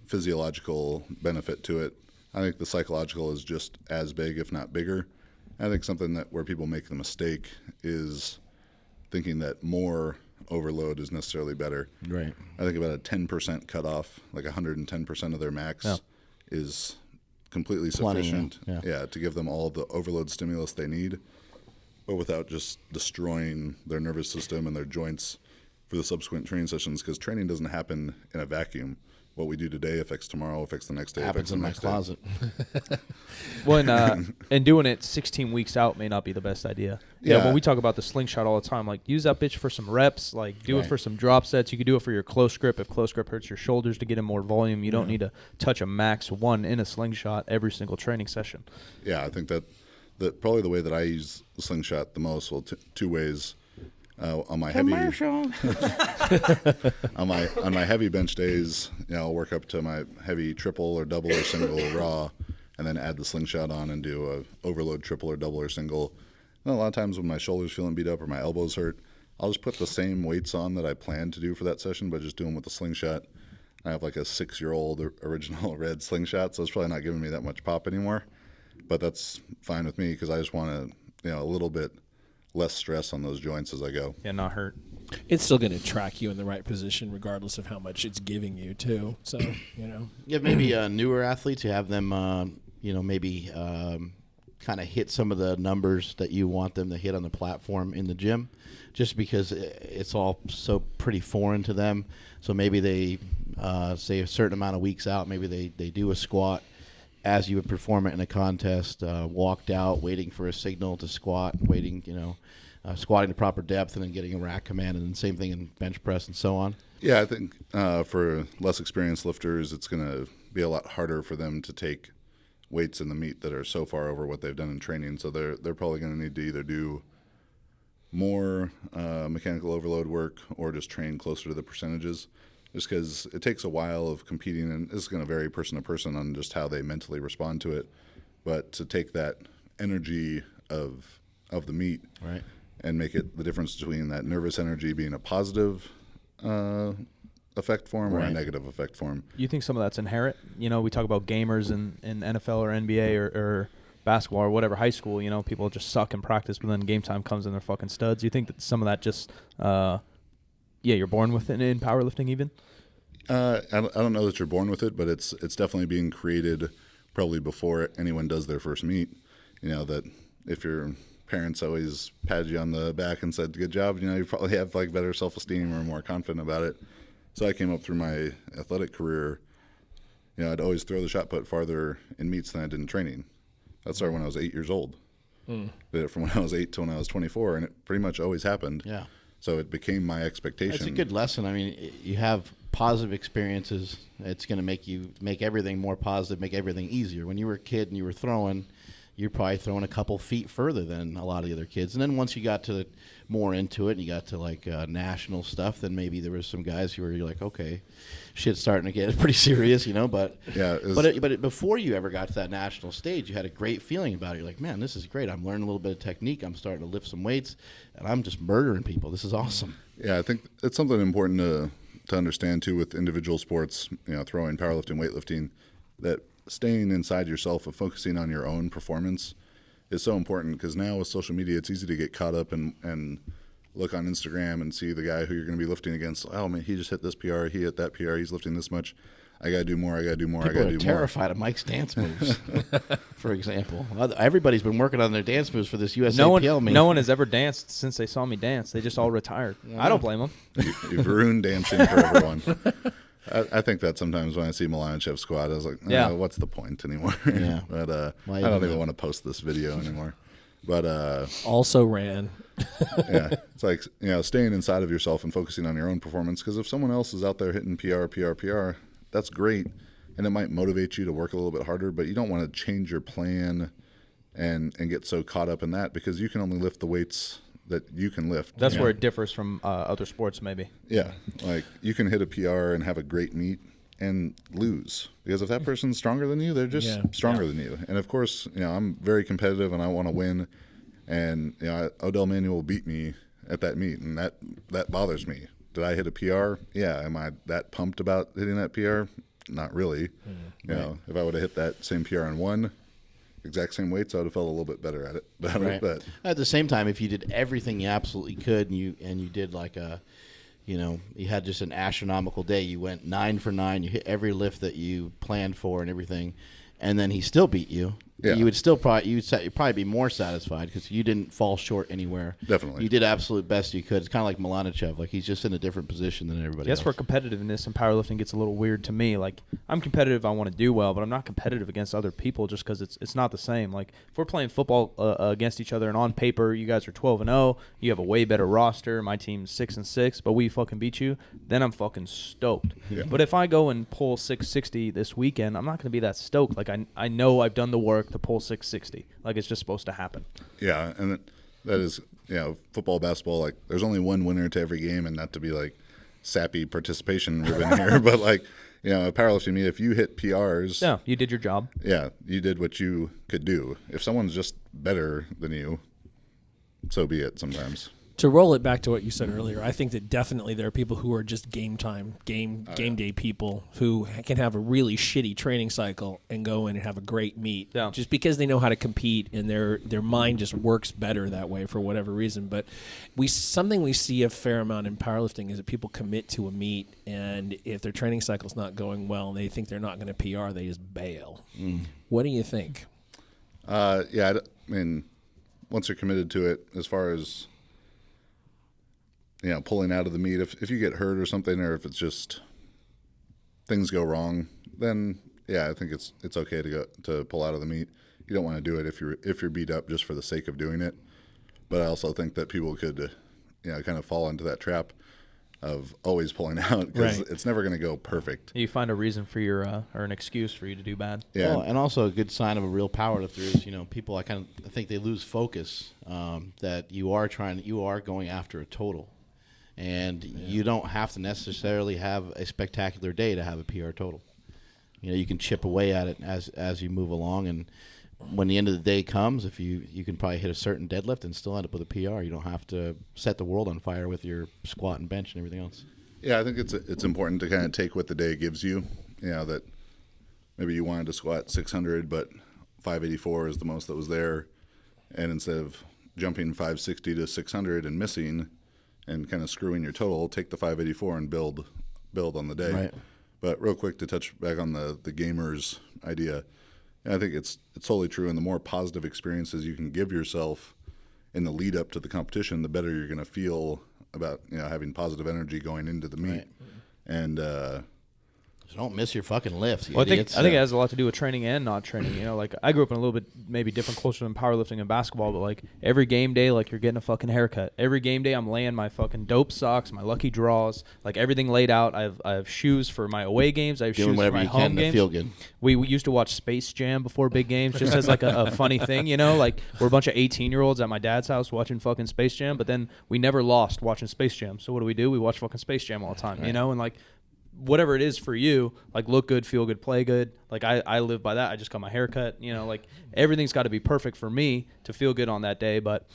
physiological benefit to it. I think the psychological is just as big, if not bigger. I think something where people make the mistake is thinking that more overload is necessarily better. Right. I think about a 10% cutoff, like 110% of their max, is completely sufficient. To give them all the overload stimulus they need, but without just destroying their nervous system and their joints for the subsequent training sessions. Because training doesn't happen in a vacuum. What we do today affects tomorrow, affects the next day, Happens in my closet. Well, and doing it 16 weeks out may not be the best idea. Yeah, when we talk about the slingshot all the time, like use that bitch for some reps, like do it for some drop sets. You could do it for your close grip if close grip hurts your shoulders to get in more volume. You don't need to touch a max 1 in a slingshot every single training session. Yeah, I think that probably the way that I use the slingshot the most, two ways. On my heavy on my heavy bench days, I'll work up to my heavy triple or double or single raw, and then add the slingshot on and do a overload triple or double or single. And a lot of times when my shoulder's feeling beat up or my elbows hurt, I'll just put the same weights on that I planned to do for that session, but just do them with the slingshot. I have like a 6-year-old original red slingshot, so it's probably not giving me that much pop anymore. But that's fine with me because I just want to, a little bit less stress on those joints as I go. Yeah, not hurt. It's still going to track you in the right position regardless of how much it's giving you too. So, You have maybe newer athletes, you have them, maybe kind of hit some of the numbers that you want them to hit on the platform in the gym, just because it's all so pretty foreign to them. So maybe they say a certain amount of weeks out, maybe they do a squat as you would perform it in a contest, walked out, waiting for a signal to squat, waiting, squatting to proper depth, and then getting a rack command, and then same thing in bench press and so on. Yeah, I think for less experienced lifters, it's going to be a lot harder for them to take weights in the meet that are so far over what they've done in training. So they're probably going to need to either do more mechanical overload work or just train closer to the percentages, just because it takes a while of competing, and this is going to vary person to person on just how they mentally respond to it. But to take that energy of the meet Right. and make it the difference between that nervous energy being a positive effect form or a Right. negative effect form. You think some of that's inherent? You know, we talk about gamers in NFL or NBA or basketball or whatever, high school, you know, people just suck in practice, but then game time comes and they're fucking studs. You think that some of that just, you're born with it in powerlifting even? I don't know that you're born with it, but it's definitely being created probably before anyone does their first meet. You know, that if your parents always patted you on the back and said, good job, you know, you probably have like better self-esteem or more confident about it. So I came up through my athletic career, you know, I'd always throw the shot put farther in meets than I did in training. That started when I was 8 years old. Did it from when I was 8 to when I was 24, and it pretty much always happened. Yeah. So it became my expectation. It's a good lesson. I mean, you have positive experiences. It's going to make everything more positive, make everything easier. When you were a kid and you were throwing, you're probably throwing a couple feet further than a lot of the other kids. And then once you got to more into it and you got to like national stuff, then maybe there was some guys who were like, okay, shit's starting to get pretty serious, you know. But yeah, but before you ever got to that national stage, you had a great feeling about it. You're like, man, this is great. I'm learning a little bit of technique. I'm starting to lift some weights, and I'm just murdering people. This is awesome. Yeah, I think it's something important to understand too with individual sports, you know, throwing, powerlifting, weightlifting, that staying inside yourself and focusing on your own performance is so important, because now with social media, it's easy to get caught up and look on Instagram and see the guy who you're going to be lifting against. Oh man, he just hit this PR, he hit that PR, he's lifting this much. I got to do more, I got to do more, People I got to are do more. terrified of Mike's dance moves, for example. Everybody's been working on their dance moves for this USAPL meet. No one has ever danced since they saw me dance. They just all retired. I don't blame them. You've ruined dancing for everyone. I think that sometimes when I see Milanchev squat, I was like, Yeah. what's the point anymore? Yeah. But Why I don't even even want to post this video anymore. But Also ran. yeah, it's like, you know, staying inside of yourself and focusing on your own performance, because if someone else is out there hitting PR, that's great, and it might motivate you to work a little bit harder, but you don't want to change your plan and get so caught up in that, because you can only lift the weights that you can lift. That's where it differs from other sports, maybe. Yeah, like you can hit a PR and have a great meet and lose, because if that person's stronger than you, they're just stronger than you. And of course, you know, I'm very competitive and I want to win, and you know, Odell Manuel beat me at that meet, and that bothers me. Did I hit a PR? Yeah. Am I that pumped about hitting that PR? Not really. You know, if I would have hit that same PR and won exact same weights, I would have felt a little bit better at it. But At the same time, if you did everything you absolutely could, and you did like a, you know, you had just an astronomical day. You went 9 for 9. You hit every lift that you planned for and everything, and then he still beat you. Yeah. You would still you'd probably be more satisfied because you didn't fall short anywhere. Definitely. You did absolute best you could. It's kind of like Milanichev. Like, he's just in a different position than everybody else. That's where competitiveness in powerlifting gets a little weird to me. Like, I'm competitive, I want to do well, but I'm not competitive against other people just because it's not the same. Like, if we're playing football against each other, and on paper you guys are 12-0, you have a way better roster, my team's 6-6, but we fucking beat you, then I'm fucking stoked. Yeah. But if I go and pull 660 this weekend, I'm not going to be that stoked. Like, I know I've done the work to pull 660. Like, it's just supposed to happen. yeah, and that is, you know, football, basketball, like there's only one winner to every game, and not to be like sappy participation ribbon here, but like, you know, powerlifting meet, if you hit PRs, Yeah, you did your job. yeah, you did what you could do. If someone's just better than you, so be it sometimes. To roll it back to what you said earlier, I think that definitely there are people who are just game day people who can have a really shitty training cycle and go in and have a great meet just because they know how to compete, and their mind just works better that way for whatever reason. But something we see a fair amount in powerlifting is that people commit to a meet, and if their training cycle's not going well and they think they're not going to PR, they just bail. What do you think? Yeah, I mean, once you're committed to it, as far as, you know, pulling out of the meet, if you get hurt or something, or if it's just things go wrong, then yeah, I think it's okay to pull out of the meet. You don't want to do it if you're beat up just for the sake of doing it. But I also think that people could, you know, kind of fall into that trap. of always pulling out because Right. it's never going to go perfect. You find a reason for your or an excuse for you to do bad. Yeah. Well, and also a good sign of a real powerlifter is, people I think they lose focus that you are going after a total, and you don't have to necessarily have a spectacular day to have a PR total. You can chip away at it as you move along, and when the end of the day comes, if you can probably hit a certain deadlift and still end up with a PR. You don't have to set the world on fire with your squat and bench and everything else. Yeah, I think it's important to kind of take what the day gives you. That maybe you wanted to squat 600, but 584 is the most that was there, and instead of jumping 560 to 600 and missing, and kind of screwing your total, take the 584 and build on the day. Right. But real quick to touch back on the gamers idea. I think it's totally true, and the more positive experiences you can give yourself in the lead up to the competition, the better you're going to feel about having positive energy going into the meet. Right. And So don't miss your fucking lifts. You Well, I think idiots. it has a lot to do with training and not training. Like I grew up in a little bit maybe different culture than powerlifting and basketball, but like every game day, like you're getting a fucking haircut. Every game day, I'm laying my fucking dope socks, my lucky draws, like everything laid out. I have shoes for my away games. I have doing shoes whatever for my you home can to games. feel good. We used to watch Space Jam before big games, just as like a funny thing, Like we're a bunch of 18-year-olds at my dad's house watching fucking Space Jam, but then we never lost watching Space Jam. So what do? We watch fucking Space Jam all the time, And like whatever it is for you, like look good, feel good, play good. Like I live by that. I just got my hair cut, like everything's got to be perfect for me to feel good on that day. But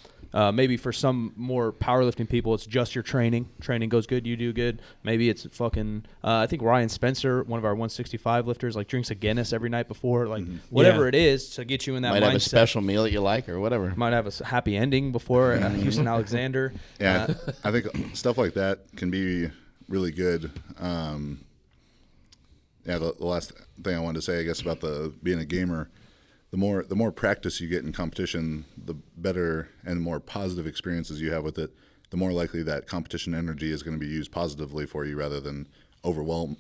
maybe for some more powerlifting people, it's just your training. Training goes good, you do good. Maybe it's fucking, I think Ryan Spencer, one of our 165 lifters, like drinks a Guinness every night before, like whatever it is to get you in that Might mindset. have a special meal that you like or whatever. Might have a happy ending before Houston Alexander. yeah, I think stuff like that can be really good. The last thing I wanted to say, I guess, about being a gamer, the more practice you get in competition, the better and more positive experiences you have with it, the more likely that competition energy is going to be used positively for you rather than overwhelm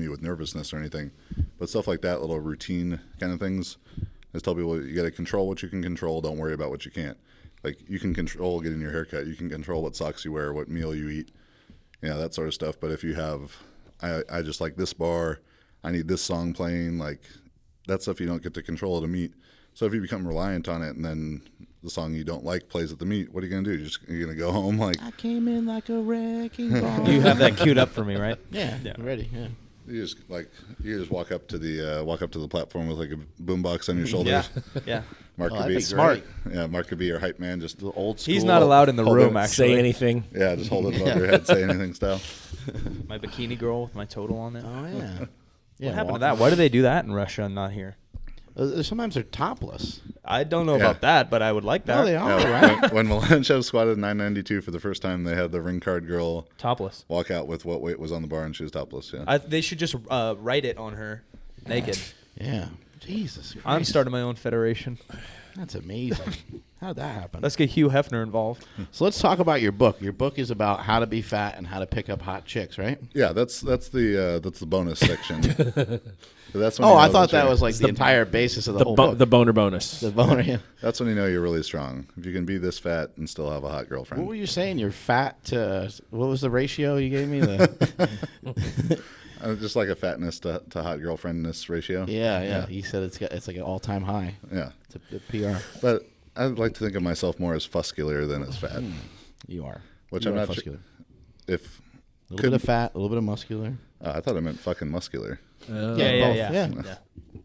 you with nervousness or anything. But stuff like that, little routine kind of things, I just tell people you got to control what you can control. Don't worry about what you can't. Like you can control getting your haircut, you can control what socks you wear, what meal you eat, that sort of stuff. But if you have, I just like this bar, I need this song playing, like that stuff you don't get to control at a meet. So if you become reliant on it and then the song you don't like plays at the meet, what are you going to do? You're going to go home like... I came in like a wrecking ball. You have that queued up for me, right? Yeah, ready, yeah. You just walk up to the platform with like a boombox on your shoulders. Yeah. Mark could that'd be be smart. Yeah, Mark could be your hype man. Just The old school. He's not allowed in the Hold room, it. actually. Say anything. yeah, just hold it above your head, say anything style. My bikini girl with my total on it. Oh, yeah. What happened to that? Why do they do that in Russia and not here? Sometimes they're topless. I don't know Yeah. about that, but I would like that. No, they are, Yeah, right? when Milanchev squatted 992 for the first time, they had the ring card girl Topless. walk out with what weight was on the bar, and she was topless. Yeah. They should just write it on her naked. Yeah. Jesus Christ. I'm starting my own federation. That's amazing. How'd that happen? Let's get Hugh Hefner involved. So let's talk about your book. Your book is about how to be fat and how to pick up hot chicks, right? Yeah, that's the bonus section. So that's when Oh, you I know thought that that you're- was like the entire basis of the whole book. The boner bonus. The boner, yeah. That's when you know you're really strong. If you can be this fat and still have a hot girlfriend. What were you saying? You're fat to what was the ratio you gave me? The Just like a fatness to hot girlfriendness ratio. yeah. He said it's like an all time high. Yeah. It's a PR. But I'd like to think of myself more as fuscular than as fat. You are. Which You I'm are not muscular. If A little bit of fat, a little bit of muscular. I thought I meant fucking muscular. Yeah, Yeah, both. yeah.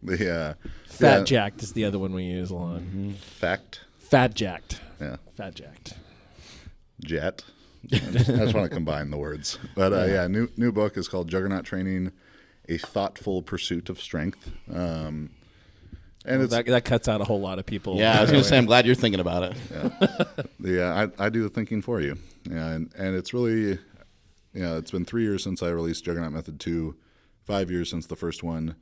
The Fat yeah, jacked is the other one we use a lot. fact. Fat jacked. Yeah. Fat jacked. Jet. I just want to combine the words. But new book is called Juggernaut Training: A Thoughtful Pursuit of Strength. And it's That cuts out a whole lot of people. Yeah, I was going to say, I'm glad you're thinking about it. I do the thinking for you. Yeah, and it's really, it's been 3 years since I released Juggernaut Method 2, 5 years since the first one.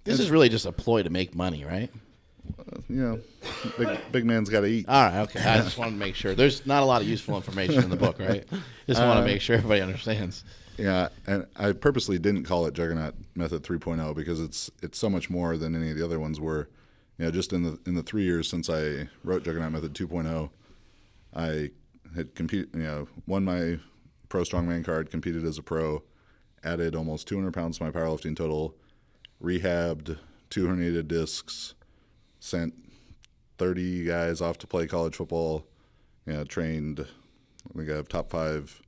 This is really just a ploy to make money, right? Big man's got to eat. All right, okay. I just wanted to make sure. There's not a lot of useful information in the book, right? Just want to make sure everybody understands. Yeah, and I purposely didn't call it Juggernaut Method 3.0 because it's so much more than any of the other ones were. Just in the 3 years since I wrote Juggernaut Method 2.0, I had won my pro strongman card, competed as a pro, added almost 200 pounds to my powerlifting total, rehabbed 2 herniated discs, sent 30 guys off to play college football, trained, I think I have top 5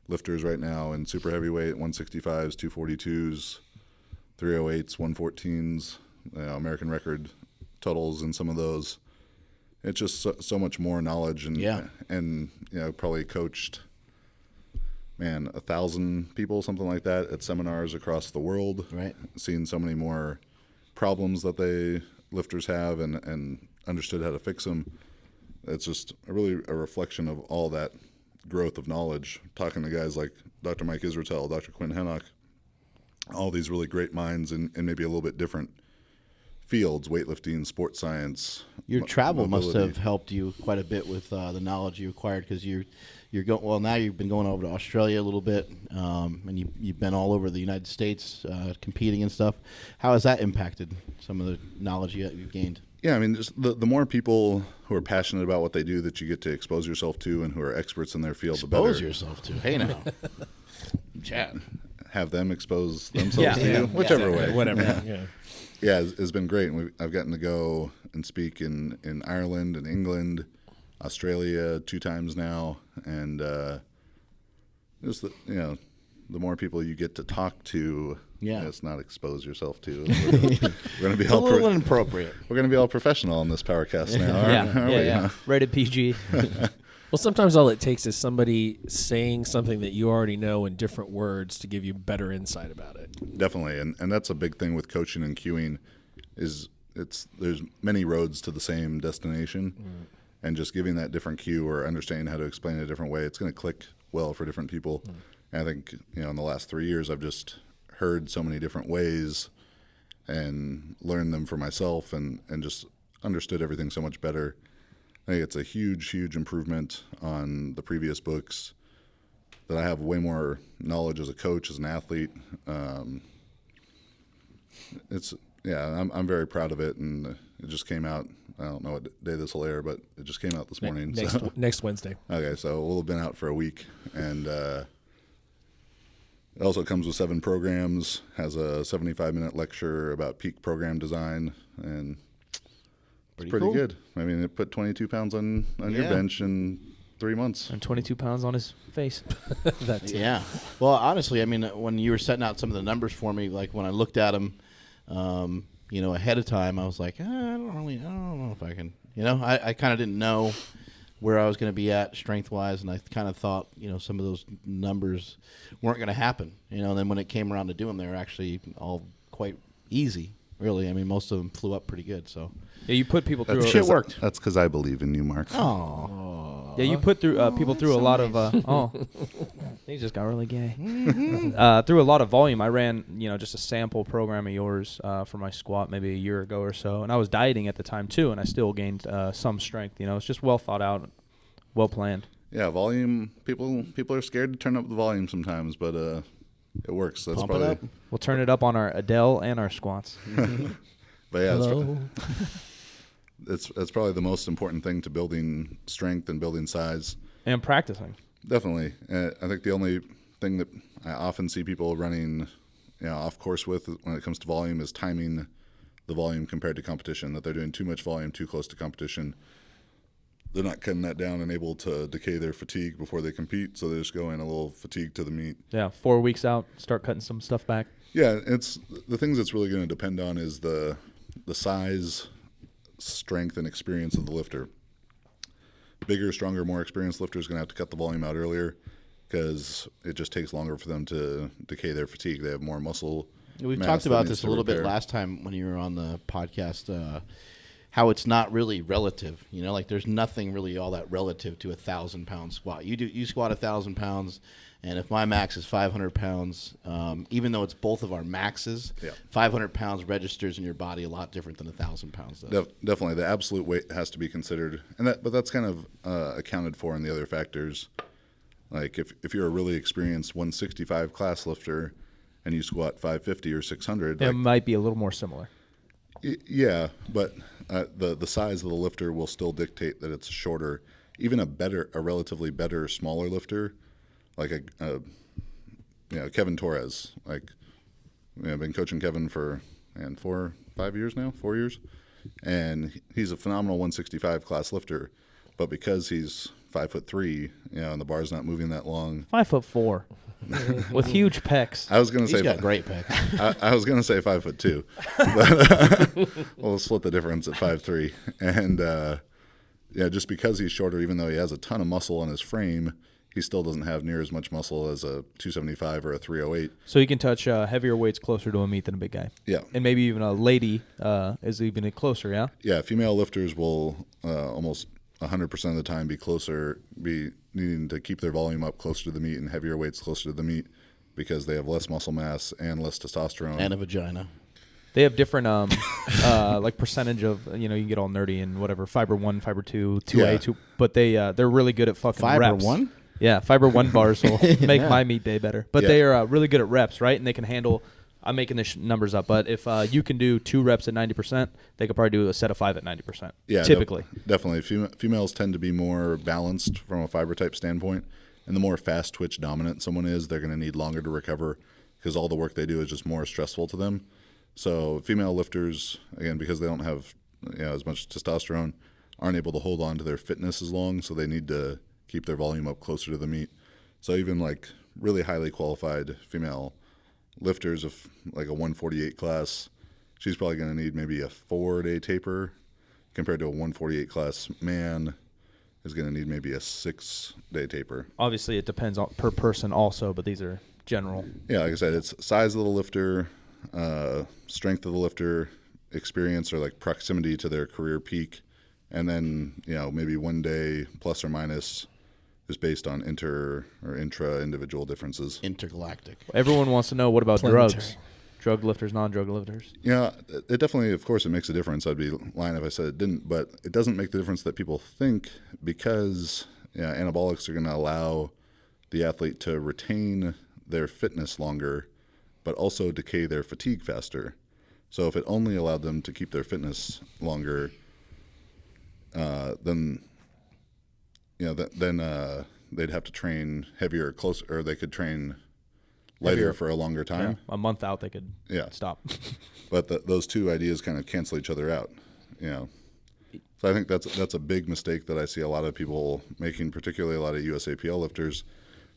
lifters right now in super heavyweight, 165s, 242s, 308s, 114s, American record totals in some of those. It's just so much more knowledge, and probably coached, 1,000 people, something like that, at seminars across the world. Right. Seen so many more problems that lifters have, and understood how to fix them. It's just really a reflection of all that growth of knowledge. Talking to guys like Dr. Mike Israetel, Dr. Quinn Hennock, all these really great minds in maybe a little bit different fields, weightlifting, sports science. Your travel mobility. must have helped you quite a bit with the knowledge you acquired, because you're going. Well, now you've been going over to Australia a little bit, and you've been all over the United States competing and stuff. How has that impacted some of the knowledge you've gained? Yeah, I mean, just the more people who are passionate about what they do that you get to expose yourself to, and who are experts in their field, the better. Expose yourself to. Hey now, Chad. Have them expose themselves to you, whichever way. Whatever. Yeah, it's been great. And I've gotten to go and speak in Ireland and England, Australia 2 times now, and just the more people you get to talk to, it's not expose yourself to. We're going to be It's a little inappropriate. We're going to be all professional on this PowerCast now. aren't we? Rated PG. Well, sometimes all it takes is somebody saying something that you already know in different words to give you better insight about it. Definitely, and that's a big thing with coaching and cueing. There's many roads to the same destination, and just giving that different cue or understanding how to explain it a different way, it's going to click well for different people. And I think in the last 3 years, I've just heard so many different ways and learned them for myself, and just understood everything so much better. I think it's a huge, huge improvement on the previous books, that I have way more knowledge as a coach, as an athlete. I'm very proud of it, and it just came out. I don't know what day this will air, but it just came out this morning. Next Wednesday. Okay, so we'll have been out for a week, and it also comes with 7 programs, has a 75-minute lecture about peak program design, and it's pretty cool. good. I mean, it put 22 pounds on your bench in 3 months. And 22 pounds on his face. Yeah. Well, honestly, I mean, when you were setting out some of the numbers for me, like when I looked at them, ahead of time, I was like, I don't know if I can. I kind of didn't know where I was going to be at strength-wise, and I kind of thought, some of those numbers weren't going to happen. And then when it came around to do them, they were actually all quite easy, really. I mean, most of them flew up pretty good, so. Yeah, you put people through. Shit worked. That's because I believe in you, Mark. Oh. Yeah, you put through people through a lot of. He just got really gay. Through a lot of volume. I ran, just a sample program of yours for my squat maybe a year ago or so, and I was dieting at the time too, and I still gained some strength. It's just well thought out, well planned. Yeah, volume. People are scared to turn up the volume sometimes, but it works. That's Pump probably. it up. We'll turn it up on our Adele and our squats. But yeah, Hello. it's probably the most important thing to building strength and building size. And practicing. Definitely. I think the only thing that I often see people running off course with when it comes to volume is timing the volume compared to competition, that they're doing too much volume too close to competition. They're not cutting that down and able to decay their fatigue before they compete, so they just go in a little fatigued to the meet. Yeah, 4 weeks out, start cutting some stuff back. Yeah, it's the things it's really going to depend on is the size, strength, and experience of the lifter. Bigger, stronger, more experienced lifter is going to have to cut the volume out earlier because it just takes longer for them to decay their fatigue. They have more muscle. We've mass talked that about needs this to a little bit repair. last time when you were on the podcast, how it's not really relative. Like there's nothing really all that relative to 1,000-pound squat. You squat 1,000 pounds, and if my max is 500 pounds, even though it's both of our maxes, 500 pounds registers in your body a lot different than 1,000 pounds does. Definitely, the absolute weight has to be considered, but that's kind of accounted for in the other factors. Like if you're a really experienced 165 class lifter and you squat 550 or 600, It might be a little more similar. Yeah, but the size of the lifter will still dictate that it's shorter. Even a relatively better, smaller lifter like Kevin Torres. Like, I've been coaching Kevin for 4 years now, 4 years, and he's a phenomenal 165 class lifter, but because he's 5'3", and the bar's not moving that long. 5'4", with huge pecs. I was going to say He's got great pecs. I was going to say 5'2", but we'll split the difference at 5'3", and just because he's shorter, even though he has a ton of muscle on his frame, he still doesn't have near as much muscle as a 275 or a 308. So he can touch heavier weights closer to a meet than a big guy. Yeah. And maybe even a lady is even closer, yeah? Yeah, female lifters will almost 100% of the time be needing to keep their volume up closer to the meet and heavier weights closer to the meet because they have less muscle mass and less testosterone. And a vagina. They have different like percentage of, you can get all nerdy and whatever, fiber 1, fiber 2, 2A, 2, but they're really good at fucking Fiber reps. 1? Yeah, fiber 1 bars will make my meet day better. But they are really good at reps, right? And they can handle, I'm making the numbers up, but if you can do 2 reps at 90%, they could probably do a set of 5 at 90%. Yeah, typically. Definitely. Females tend to be more balanced from a fiber type standpoint. And the more fast twitch dominant someone is, they're going to need longer to recover because all the work they do is just more stressful to them. So female lifters, again, because they don't have as much testosterone, aren't able to hold on to their fitness as long, so they need to keep their volume up closer to the meet. So even like really highly qualified female lifters of like a 148 class, she's probably going to need maybe a 4-day taper compared to a 148 class man is going to need maybe a 6-day taper. Obviously, it depends on per person also, but these are general. Yeah, like I said, it's size of the lifter, strength of the lifter, experience or like proximity to their career peak, and then maybe 1 day plus or minus is based on inter or intra individual differences. Intergalactic. Everyone wants to know, what about Planetary. drugs? Drug lifters, non-drug lifters? Yeah, it definitely, of course, it makes a difference. I'd be lying if I said it didn't, but it doesn't make the difference that people think because anabolics are going to allow the athlete to retain their fitness longer, but also decay their fatigue faster. So if it only allowed them to keep their fitness longer, then they'd have to train heavier, closer, or they could train lighter for a longer time. Yeah, a month out, they could stop. But those two ideas kind of cancel each other out. So I think that's a big mistake that I see a lot of people making, particularly a lot of USAPL lifters.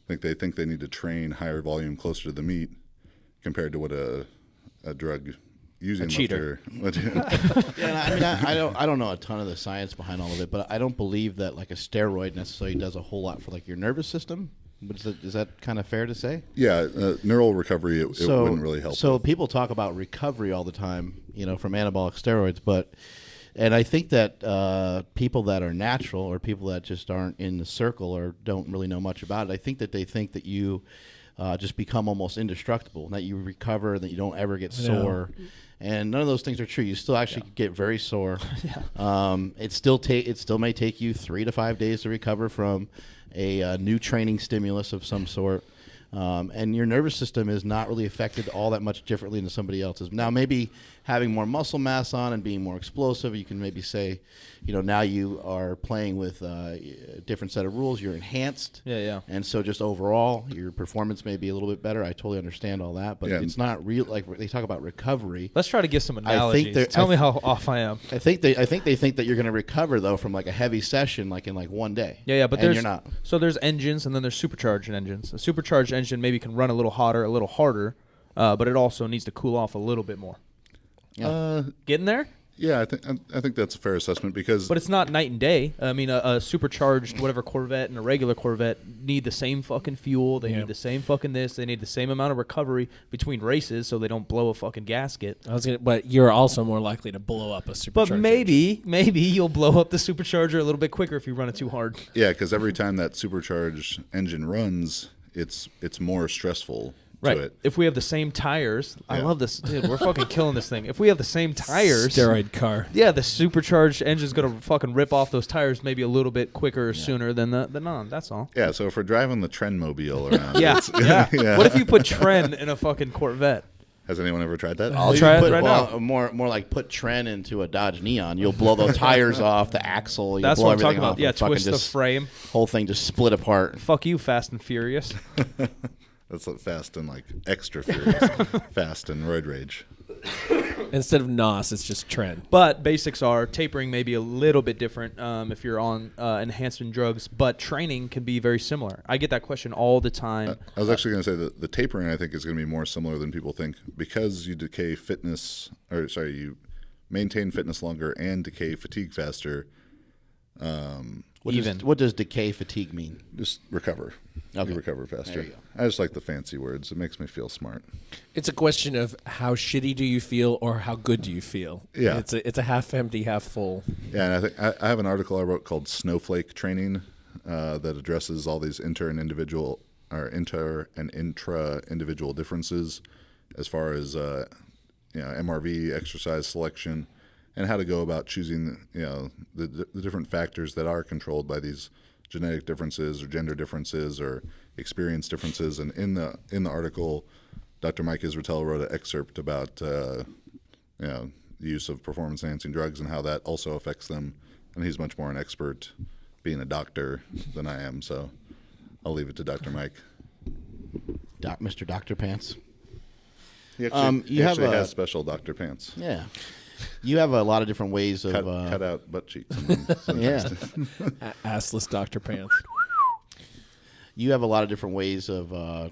I think they need to train higher volume closer to the meet compared to what a drug using cheater. I don't know a ton of the science behind all of it, but I don't believe that like a steroid necessarily does a whole lot for like your nervous system. But is that kind of fair to say? Yeah, neural recovery, it wouldn't really help. So people talk about recovery all the time, from anabolic steroids, and I think that people that are natural or people that just aren't in the circle or don't really know much about it, I think that they think that you just become almost indestructible, that you recover, that you don't ever get sore. And none of those things are true. You still actually get very sore. It still may take you 3 to 5 days to recover from a new training stimulus of some sort. And your nervous system is not really affected all that much differently than somebody else's. Now, maybe having more muscle mass on and being more explosive, you can maybe say, now you are playing with a different set of rules. You're enhanced. Yeah. And so just overall, your performance may be a little bit better. I totally understand all that, but it's not real. Like they talk about recovery. Let's try to give some analogies. Tell me how off I am. I think they think that you're going to recover though from like a heavy session, like in like 1 day. Yeah, but you're not. So there's engines and then there's supercharged engines. A supercharged engine maybe can run a little hotter, a little harder, but it also needs to cool off a little bit more. Getting there? Yeah, I think that's a fair assessment because. But it's not night and day. I mean, a supercharged whatever Corvette and a regular Corvette need the same fucking fuel. They need the same fucking this. They need the same amount of recovery between races so they don't blow a fucking gasket. But you're also more likely to blow up a supercharger. But maybe you'll blow up the supercharger a little bit quicker if you run it too hard. Yeah, because every time that supercharged engine runs, it's more stressful. Right. To it. If we have the same tires, I love this. Dude, we're fucking killing this thing. If we have the same tires. Steroid car. Yeah, the supercharged engine's going to fucking rip off those tires maybe a little bit quicker or sooner than the non. That's all. Yeah, so if we're driving the Trendmobile around. Yeah. What if you put Tren in a fucking Corvette? Has anyone ever tried that? I'll try it right now. More like put Trent into a Dodge Neon. You'll blow the tires off, the axle. You'll That's blow what I'm talking everything about. off Yeah, and fucking twist the just- frame. Whole thing just split apart. Fuck you, Fast and Furious. That's like Fast and like extra furious, Fast and roid rage. Instead of NOS, it's just trend. But basics are tapering may be a little bit different if you're on enhancement drugs, but training can be very similar. I get that question all the time. I was actually going to say that the tapering, I think, is going to be more similar than people think, because you you maintain fitness longer and decay fatigue faster. What does decay fatigue mean? Just recover. Okay. You recover faster. There you go. I just like the fancy words. It makes me feel smart. It's a question of how shitty do you feel or how good do you feel. Yeah. It's a half empty, half full. Yeah, and I think I have an article I wrote called Snowflake Training that addresses all these inter and intra-individual differences as far as MRV, exercise selection, and how to go about choosing the different factors that are controlled by these genetic differences or gender differences or experience differences. And in the article, Dr. Mike Israetel wrote an excerpt about the use of performance enhancing drugs and how that also affects them. And he's much more an expert being a doctor than I am, so I'll leave it to Dr. Mike. Mr. Dr. Pants. He actually, You have has special Dr. Pants. Yeah. You have a lot of different ways of Cut out butt cheeks. And yeah. Assless Dr. Pants. You have a lot of different ways of of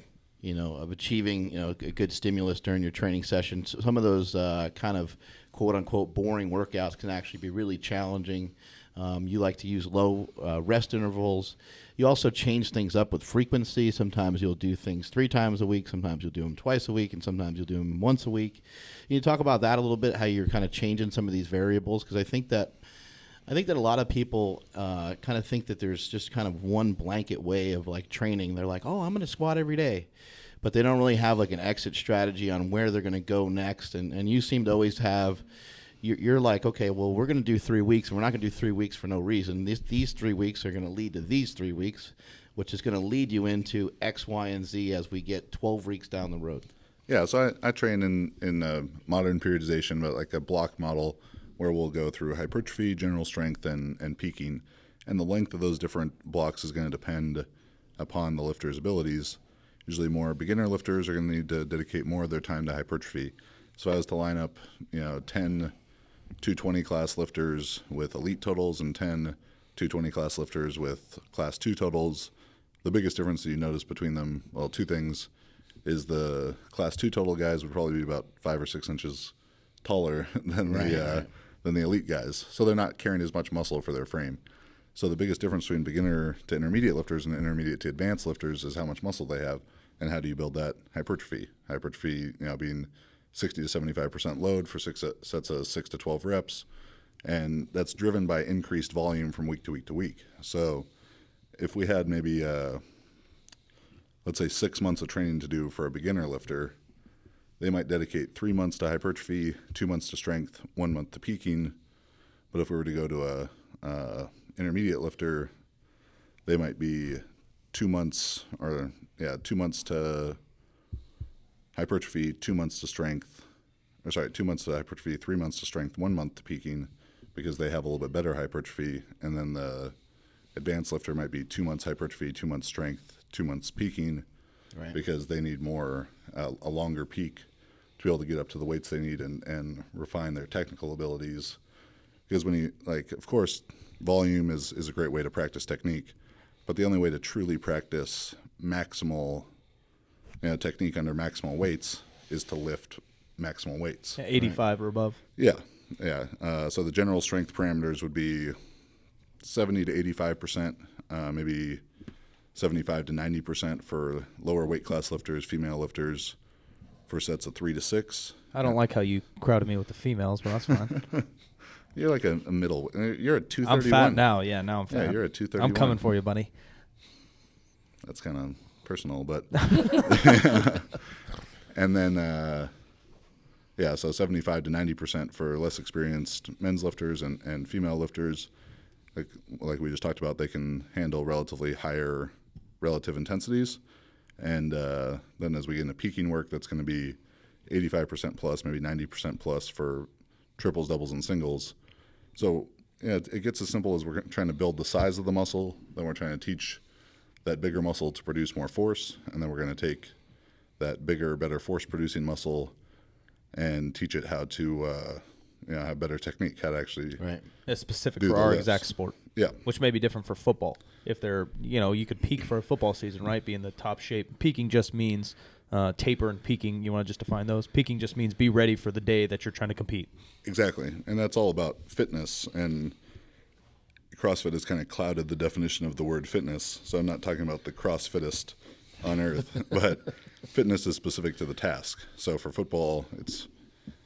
achieving a good stimulus during your training session. So some of those kind of quote unquote boring workouts can actually be really challenging. You like to use low rest intervals. You also change things up with frequency. Sometimes you'll do things 3 times a week. Sometimes you'll do them twice a week, and sometimes you'll do them once a week. Can you talk about that a little bit? How you're kind of changing some of these variables? Because I think that a lot of people kind of think that there's just kind of one blanket way of like training. They're like, oh, I'm going to squat every day, but they don't really have like an exit strategy on where they're going to go next. And you seem to always have. You're like, okay, well, we're going to do 3 weeks, and we're not going to do 3 weeks for no reason. These 3 weeks are going to lead to these 3 weeks, which is going to lead you into X, Y, and Z as we get 12 weeks down the road. Yeah, so I train in modern periodization, but like a block model where we'll go through hypertrophy, general strength, and peaking. And the length of those different blocks is going to depend upon the lifter's abilities. Usually more beginner lifters are going to need to dedicate more of their time to hypertrophy. So I was to line up 10 220 class lifters with elite totals and 10 220 class lifters with class 2 totals. The biggest difference that you notice between them, well, 2 things, is the class 2 total guys would probably be about 5 or 6 inches taller than the elite guys. So they're not carrying as much muscle for their frame. So the biggest difference between beginner to intermediate lifters and intermediate to advanced lifters is how much muscle they have and how do you build that hypertrophy. Hypertrophy, being 60 to 75% load for 6 sets of 6 to 12 reps, and that's driven by increased volume from week to week to week. So if we had maybe, let's say 6 months of training to do for a beginner lifter, they might dedicate 3 months to hypertrophy, 2 months to strength, 1 month to peaking. But if we were to go to a intermediate lifter, they might be 2 months to hypertrophy, 2 months to strength, 2 months to hypertrophy, 3 months to strength, 1 month to peaking, because they have a little bit better hypertrophy. And then the advanced lifter might be 2 months hypertrophy, 2 months strength, 2 months peaking, right, because they need more, a longer peak to be able to get up to the weights they need and refine their technical abilities. Because when you, of course, volume is a great way to practice technique, but the only way to truly practice maximal technique under maximal weights is to lift maximal weights. 85 or above. Yeah. So the general strength parameters would be 70 to 85%, maybe 75 to 90% for lower weight class lifters, female lifters, for sets of 3 to 6. I don't like how you crowded me with the females, but that's fine. You're like a middle. You're at 231. I'm fat now. Yeah, now I'm fat. Yeah, you're at 231. I'm coming for you, buddy. That's kind of personal, but and then so 75 to 90% for less experienced men's lifters and female lifters, like we just talked about, they can handle relatively higher relative intensities. And then as we get into peaking work, that's going to be 85% plus, maybe 90% plus for triples, doubles, and singles. So it gets as simple as we're trying to build the size of the muscle, then we're trying to teach that bigger muscle to produce more force, and then we're going to take that bigger, better force-producing muscle and teach it how to have better technique, how to actually It's specific do for the our lifts. exact sport. Yeah. Which may be different for football. If they're, you could peak for a football season, right? Be in the top shape. Peaking just means taper and peaking. You want to just define those? Peaking just means be ready for the day that you're trying to compete. Exactly. And that's all about fitness. And CrossFit has kind of clouded the definition of the word fitness. So I'm not talking about the CrossFittest on earth, but fitness is specific to the task. So for football, it's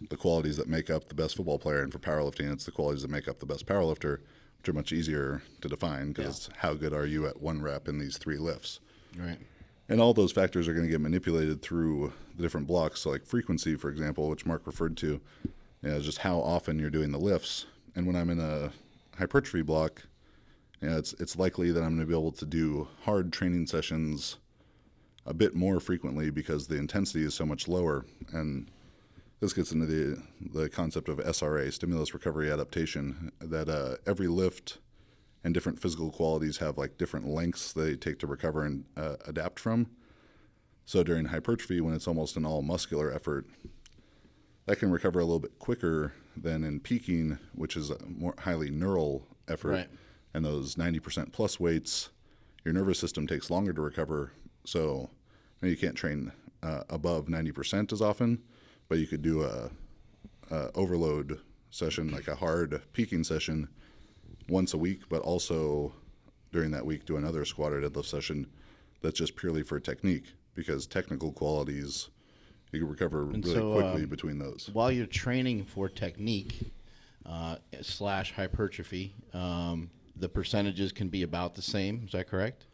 the qualities that make up the best football player. And for powerlifting, it's the qualities that make up the best powerlifter, which are much easier to define because how good are you at one rep in these 3 lifts? Right. And all those factors are going to get manipulated through the different blocks. So like frequency, for example, which Mark referred to, is just how often you're doing the lifts. And when I'm in a hypertrophy block, it's likely that I'm going to be able to do hard training sessions a bit more frequently because the intensity is so much lower. And this gets into the concept of SRA, stimulus recovery adaptation, that every lift and different physical qualities have like different lengths they take to recover and adapt from. So during hypertrophy, when it's almost an all muscular effort, that can recover a little bit quicker than in peaking, which is a more highly neural effort. Right. And those 90% plus weights, your nervous system takes longer to recover. So you can't train above 90% as often, but you could do a overload session, like a hard peaking session once a week, but also during that week do another squat or deadlift session that's just purely for technique, because technical qualities you can recover really quickly between those. While you're training for technique / hypertrophy, the percentages can be about the same. Is that correct?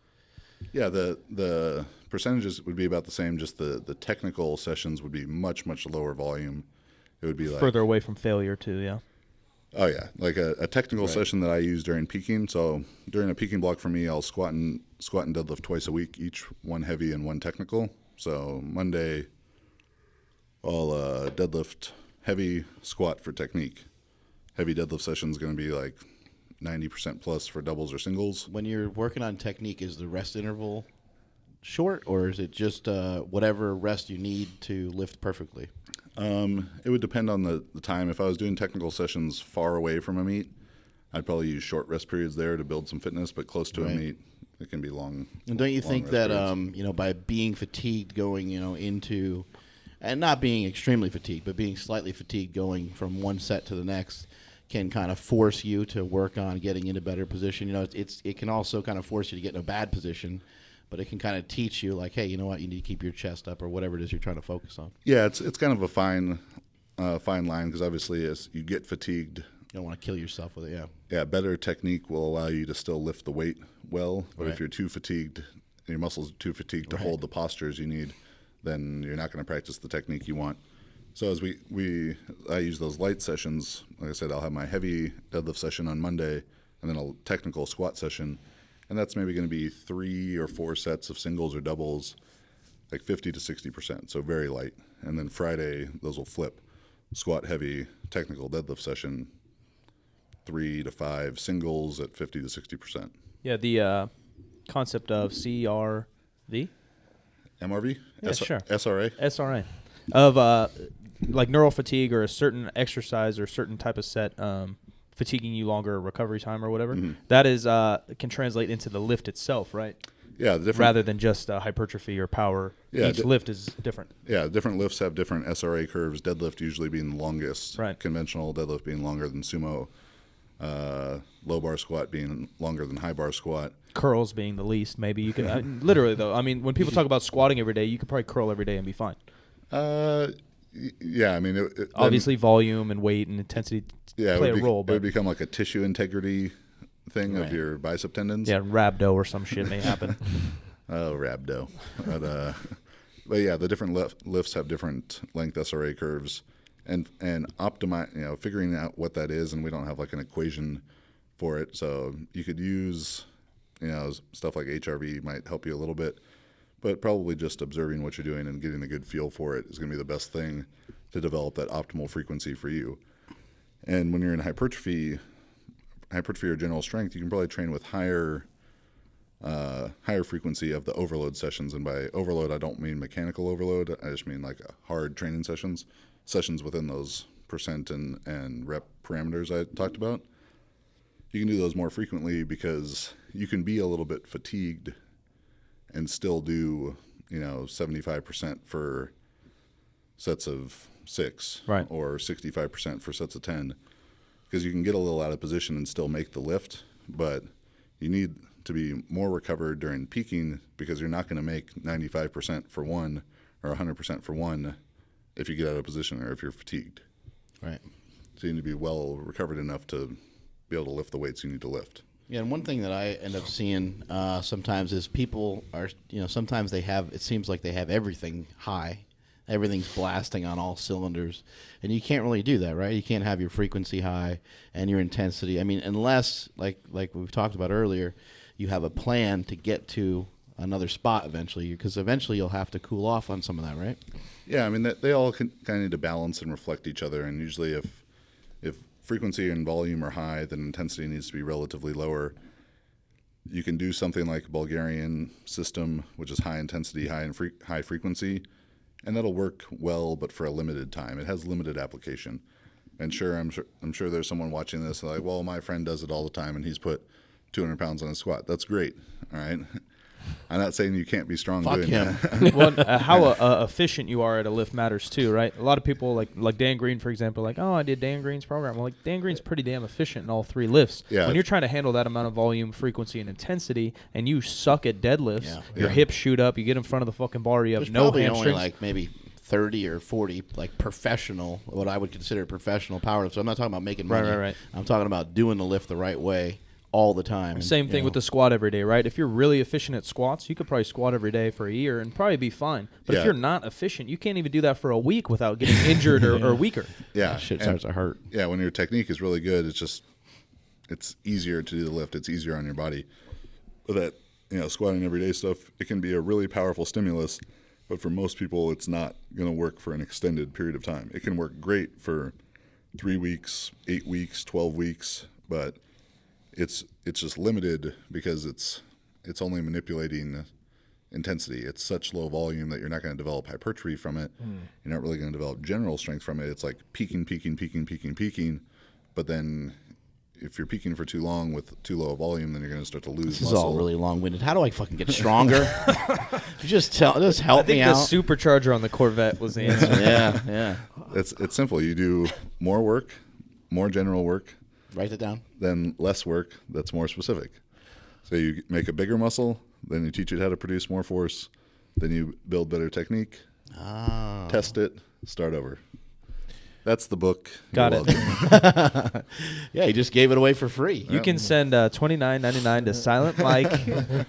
Yeah, the percentages would be about the same, just the technical sessions would be much, much lower volume. It would be like Further away from failure, too, yeah. Oh, yeah, like a technical session that I use during peaking. So during a peaking block for me, I'll squat and deadlift twice a week, each one heavy and one technical. So Monday, I'll deadlift heavy, squat for technique. Heavy deadlift session is going to be like 90% plus for doubles or singles. When you're working on technique, is the rest interval short, or is it just whatever rest you need to lift perfectly? It would depend on the time. If I was doing technical sessions far away from a meet, I'd probably use short rest periods there to build some fitness, but close to a meet, it can be long. And don't you long think rest that, periods. by being fatigued going, into, and not being extremely fatigued, but being slightly fatigued going from one set to the next, can kind of force you to work on getting into better position? It can also kind of force you to get in a bad position, but it can kind of teach you, like, hey, you know what, you need to keep your chest up or whatever it is you're trying to focus on. Yeah, it's kind of a fine line, because obviously as you get fatigued, You don't want to kill yourself with it, yeah. yeah, better technique will allow you to still lift the weight well. But Right. if you're too fatigued, your muscles are too fatigued to hold the postures you need, then you're not going to practice the technique you want. So as I use those light sessions, like I said, I'll have my heavy deadlift session on Monday and then a technical squat session. And that's maybe going to be 3 or 4 sets of singles or doubles, like 50 to 60%, so very light. And then Friday, those will flip. Squat heavy, technical deadlift session, 3 to 5 singles at 50 to 60%. Yeah, the concept of CRV? MRV? Yeah, sure. SRA? SRA. Of like neural fatigue or a certain exercise or a certain type of set fatiguing you longer recovery time or whatever. Mm-hmm. That is can translate into the lift itself, right? Yeah, the different, Rather than just hypertrophy or power. Yeah, Each lift is different. yeah, different lifts have different SRA curves. Deadlift usually being the longest. Right. Conventional deadlift being longer than sumo. Low bar squat being longer than high bar squat. Curls being the least, maybe you could. Literally, though, I mean, when people talk about squatting every day, you could probably curl every day and be fine. Yeah, I mean, Obviously, volume and weight and intensity play a role, it but would become like a tissue integrity thing Right. of your bicep tendons. yeah, rhabdo or some shit may happen. Oh, rhabdo. But yeah, the different lifts have different length SRA curves, and optimize, figuring out what that is, and we don't have like an equation for it. So you could use, stuff like HRV might help you a little bit, but probably just observing what you're doing and getting a good feel for it is going to be the best thing to develop that optimal frequency for you. And when you're in hypertrophy or general strength, you can probably train with higher frequency of the overload sessions. And by overload, I don't mean mechanical overload. I just mean like hard training sessions within those percent and rep parameters I talked about. You can do those more frequently because you can be a little bit fatigued and still do, 75% for sets of 6, right, or 65% for sets of 10, because you can get a little out of position and still make the lift, but you need to be more recovered during peaking because you're not going to make 95% for one or 100% for one if you get out of position or if you're fatigued. Right. So you need to be well recovered enough to be able to lift the weights you need to lift. Yeah, and one thing that I end up seeing sometimes is people are, sometimes it seems like they have everything high. Everything's blasting on all cylinders. And you can't really do that, right? You can't have your frequency high and your intensity. I mean, unless, like we've talked about earlier, you have a plan to get to another spot eventually, because eventually you'll have to cool off on some of that, right? Yeah, I mean, they all kind of need to balance and reflect each other. And usually if frequency and volume are high, then intensity needs to be relatively lower. You can do something like a Bulgarian system, which is high intensity, high frequency, and that'll work well, but for a limited time. It has limited application. And I'm sure there's someone watching this like, well, my friend does it all the time, and he's put 200 pounds on a squat. That's great, all right? I'm not saying you can't be strong doing that. Well, how efficient you are at a lift matters too, right? A lot of people, like Dan Green, for example, like, oh, I did Dan Green's program. Well, like, Dan Green's pretty damn efficient in all 3 lifts. Yeah, when you're trying to handle that amount of volume, frequency, and intensity, and you suck at deadlifts, your hips shoot up, you get in front of the fucking bar, you have There's no probably hamstrings. only like maybe 30 or 40 like professional, what I would consider professional power lifts. So I'm not talking about making money. Right. I'm talking about doing the lift the right way all the time. Same thing with the squat every day, right? If you're really efficient at squats, you could probably squat every day for a year and probably be fine. But if you're not efficient, you can't even do that for a week without getting injured or weaker. Yeah, that shit starts to hurt. Yeah, when your technique is really good, it's easier to do the lift. It's easier on your body. But that, squatting everyday stuff, it can be a really powerful stimulus, but for most people, it's not going to work for an extended period of time. It can work great for 3 weeks, 8 weeks, 12 weeks, but it's just limited because it's only manipulating intensity. It's such low volume that you're not going to develop hypertrophy from it. You're not really going to develop general strength from it. It's like peaking. But then if you're peaking for too long with too low a volume, then you're going to start to lose This is muscle. all really long-winded. How do I fucking get stronger? Just help I think me the out. supercharger on the Corvette was the answer. Yeah. It's simple. You do more work, more general work, Write it down. then less work that's more specific. So you make a bigger muscle, then you teach it how to produce more force, then you build better technique, test it, start over. That's the book. Got You're it. welcome. Yeah, he just gave it away for free. You can send $29.99 to Silent Mike.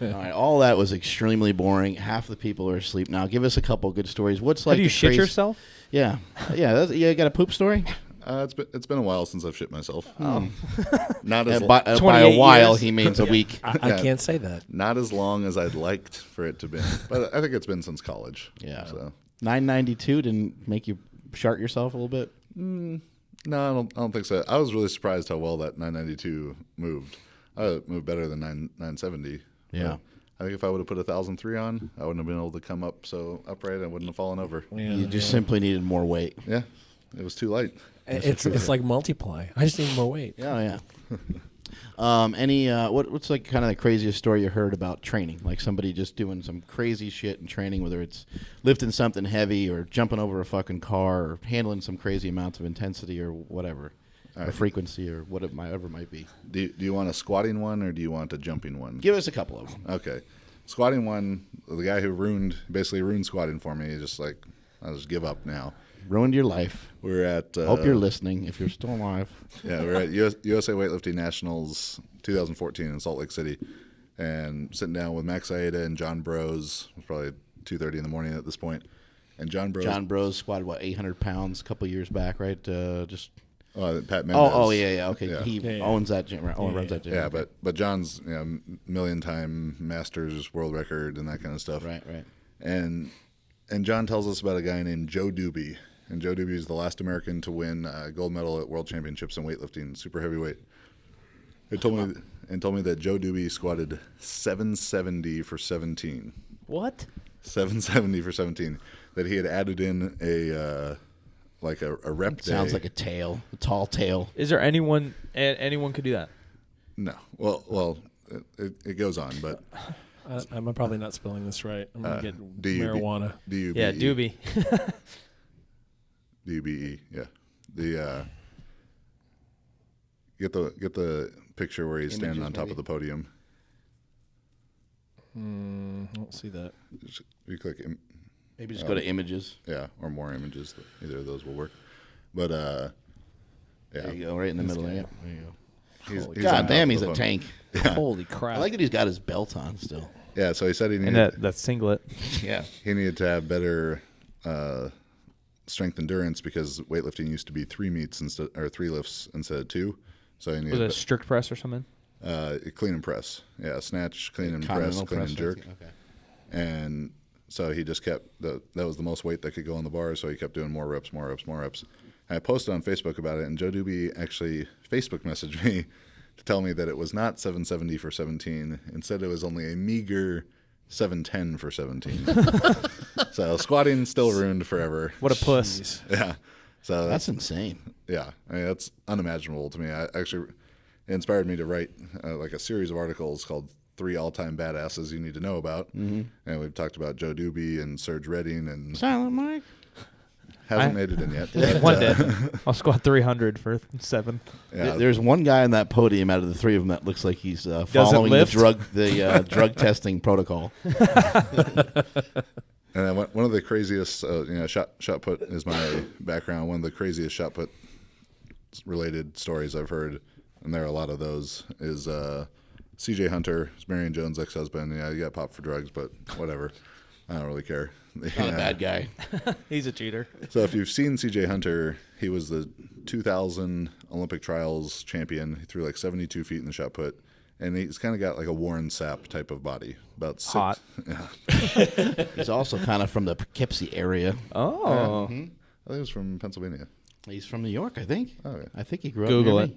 All right, all that was extremely boring. Half the people are asleep now. Give us a couple good stories. What's like Have you the shit crazy- yourself? Yeah. You got a poop story? It's been a while since I've shit myself. Not as And by a 28 while, years. he means a week. I can't say that. not as long as I'd liked for it to be, but I think it's been since college. Yeah. So 992 didn't make you shart yourself a little bit? no, I don't think so. I was really surprised how well that 992 moved. It moved better than 970. Yeah. I think if I would have put 1,003 on, I wouldn't have been able to come up so upright. I wouldn't have fallen over. You just simply needed more weight. Yeah, it was too light. It's like multiply. I just need more weight. Yeah. What's like kind of the craziest story you heard about training? Like somebody just doing some crazy shit in training, whether it's lifting something heavy or jumping over a fucking car or handling some crazy amounts of intensity or whatever, or frequency or whatever might be. Do you want a squatting one or do you want a jumping one? Give us a couple of them. Okay. Squatting one, the guy who basically ruined squatting for me, just like, I'll just give up now. Ruined your life. We're at... Hope you're listening if you're still alive. Yeah, we're at USA Weightlifting Nationals 2014 in Salt Lake City. And sitting down with Max Aida and John Bros. It was probably 2:30 in the morning at this point. And John Bros squatted, 800 pounds a couple years back, right? Pat Mendez. Yeah. Okay. Yeah. He owns that gym, right? Runs that gym. Yeah, but John's million-time Masters world record and that kind of stuff. Right. And John tells us about a guy named Joe Doobie. And Joe Doobie is the last American to win a gold medal at World Championships in weightlifting, super heavyweight. He told me that Joe Doobie squatted 770 for 17. What? 770 for 17. That he had added in a rep day. Sounds like a tall tail. Is there anyone could do that? No. Well, it goes on, but I'm probably not spelling this right. I'm gonna get marijuana. D-U-B-E. Yeah, doobie. D-U-B-E. Yeah. Get the picture where he's standing on top of the podium. I don't see that. You click. Maybe just go to images. Yeah, or more images. Either of those will work. But yeah. There you go, right in the middle there. Yeah, there you go. He's God on damn, top he's of a the tank. Yeah. Holy crap! I like that he's got his belt on still. Yeah, so he said he And needed that singlet. Yeah. he needed to have better strength endurance because weightlifting used to be 3 lifts instead of 2. So he Was it a needed strict press or something? clean and press. Yeah, snatch, clean and press, Continental clean and press, jerk. Okay. And so he just kept that was the most weight that could go on the bar, so he kept doing more reps. And I posted on Facebook about it, and Joe Doobie actually Facebook messaged me to tell me that it was not 770 for 17. Instead, it was only a meager 710 for 17. So squatting still ruined forever. What a puss. Yeah. So That's insane. yeah, I mean, that's unimaginable to me. It inspired me to write like a series of articles called 3 All-Time Badasses You Need to Know About. Mm-hmm. And we've talked about Joe Doobie and Serge Redding and Silent Mike. hasn't made it in yet. But, One day. I'll squat 300 for 7. yeah, There's one guy on that podium out of the 3 of them that looks like he's following lift? the drug testing protocol. and then one of the craziest, shot put is my background. One of the craziest shot put related stories I've heard, and there are a lot of those, is C.J. Hunter, Marion Jones' ex-husband. Yeah, he got popped for drugs, but whatever. I don't really care. Not a bad guy. He's a cheater. So if you've seen C.J. Hunter, he was the 2000 Olympic trials champion. He threw like 72 feet in the shot put, and he's kind of got like a Warren Sapp type of body. About 6. Hot. Yeah. He's also kind of from the Poughkeepsie area. Oh. I think it was from Pennsylvania. He's from New York, I think. Oh, yeah. I think he grew up Google near it. me.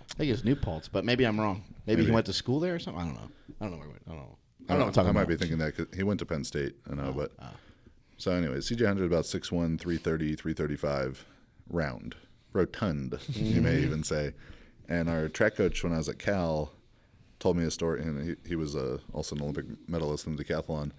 I think it's New Paltz, but maybe I'm wrong. Maybe he Maybe. went to school there or something. I don't know. I don't know where he went. I don't know. I don't know what I'm I talking might about. be thinking that 'cause he went to Penn State. I know, but so anyway, C.J. Hunter is about 6'1", 330, 335, rotund, you may even say. And our track coach when I was at Cal told me a story, and he was also an Olympic medalist in decathlon.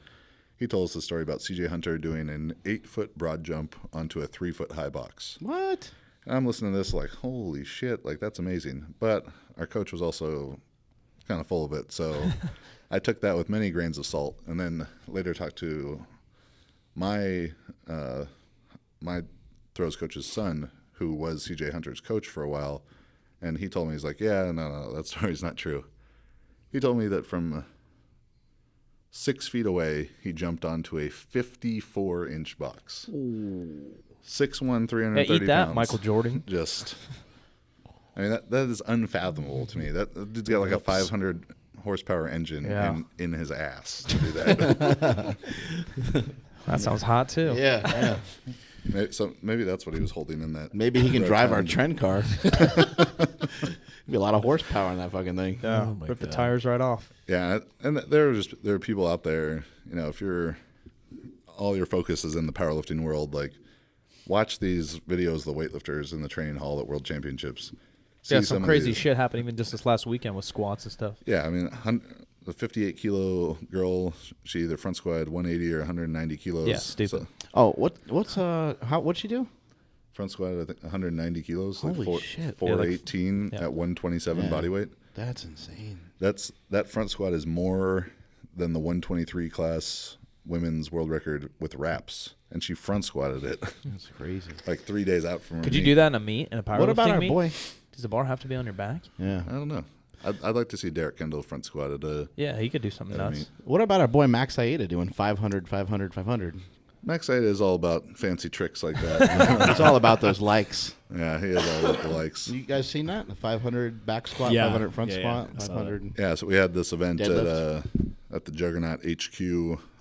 He told us the story about C.J. Hunter doing an 8-foot broad jump onto a 3-foot high box. What? And I'm listening to this like, holy shit, like that's amazing. But our coach was also kind of full of it, so I took that with many grains of salt, and then later talked to my throws coach's son, who was C.J. Hunter's coach for a while, and he told me, he's like, yeah, no, that story's not true. He told me that from 6 feet away, he jumped onto a 54-inch box. 6'1", 330 Yeah, eat that, pounds. Michael Jordan. Just, I mean, that is unfathomable to me. That dude's got like a 500 horsepower engine in his ass to do that. That sounds hot too. Yeah. So maybe that's what he was holding in that. Maybe he can drive our rotund. trend car. Be a lot of horsepower in that fucking thing. Yeah. Oh my Rip the God. tires right off. Yeah, and there are people out there. If all your focus is in the powerlifting world, like watch these videos of the weightlifters in the training hall at World Championships. See Yeah, some of crazy these- shit happened even just this last weekend with squats and stuff. Yeah, I mean, the 58-kilo girl, she either front squatted 180 or 190 kilos. Yeah, stupid. So Oh, what'd she do? front squat, I think 190 kilos. Holy like shit. 418 Yeah. at 127 Yeah. body weight. That's insane. That front squat is more than the 123 class women's world record with wraps, and she front squatted it That's crazy. like 3 days out from her Could you meet. do that in a meet, in a powerlifting What about our meet? boy? Does the bar have to be on your back? Yeah. I don't know. I'd like to see Derek Kendall front squat at a Yeah, he could do something at a nuts. meet. What about our boy Max Aida doing 500, 500, 500? Max Aida is all about fancy tricks like that. It's all about those likes. Yeah, he has all the likes. You guys seen that? The 500 back squat, Yeah. 500 front Yeah, squat, yeah. I saw 500. Yeah, so we had this event Deadlift. at the Juggernaut HQ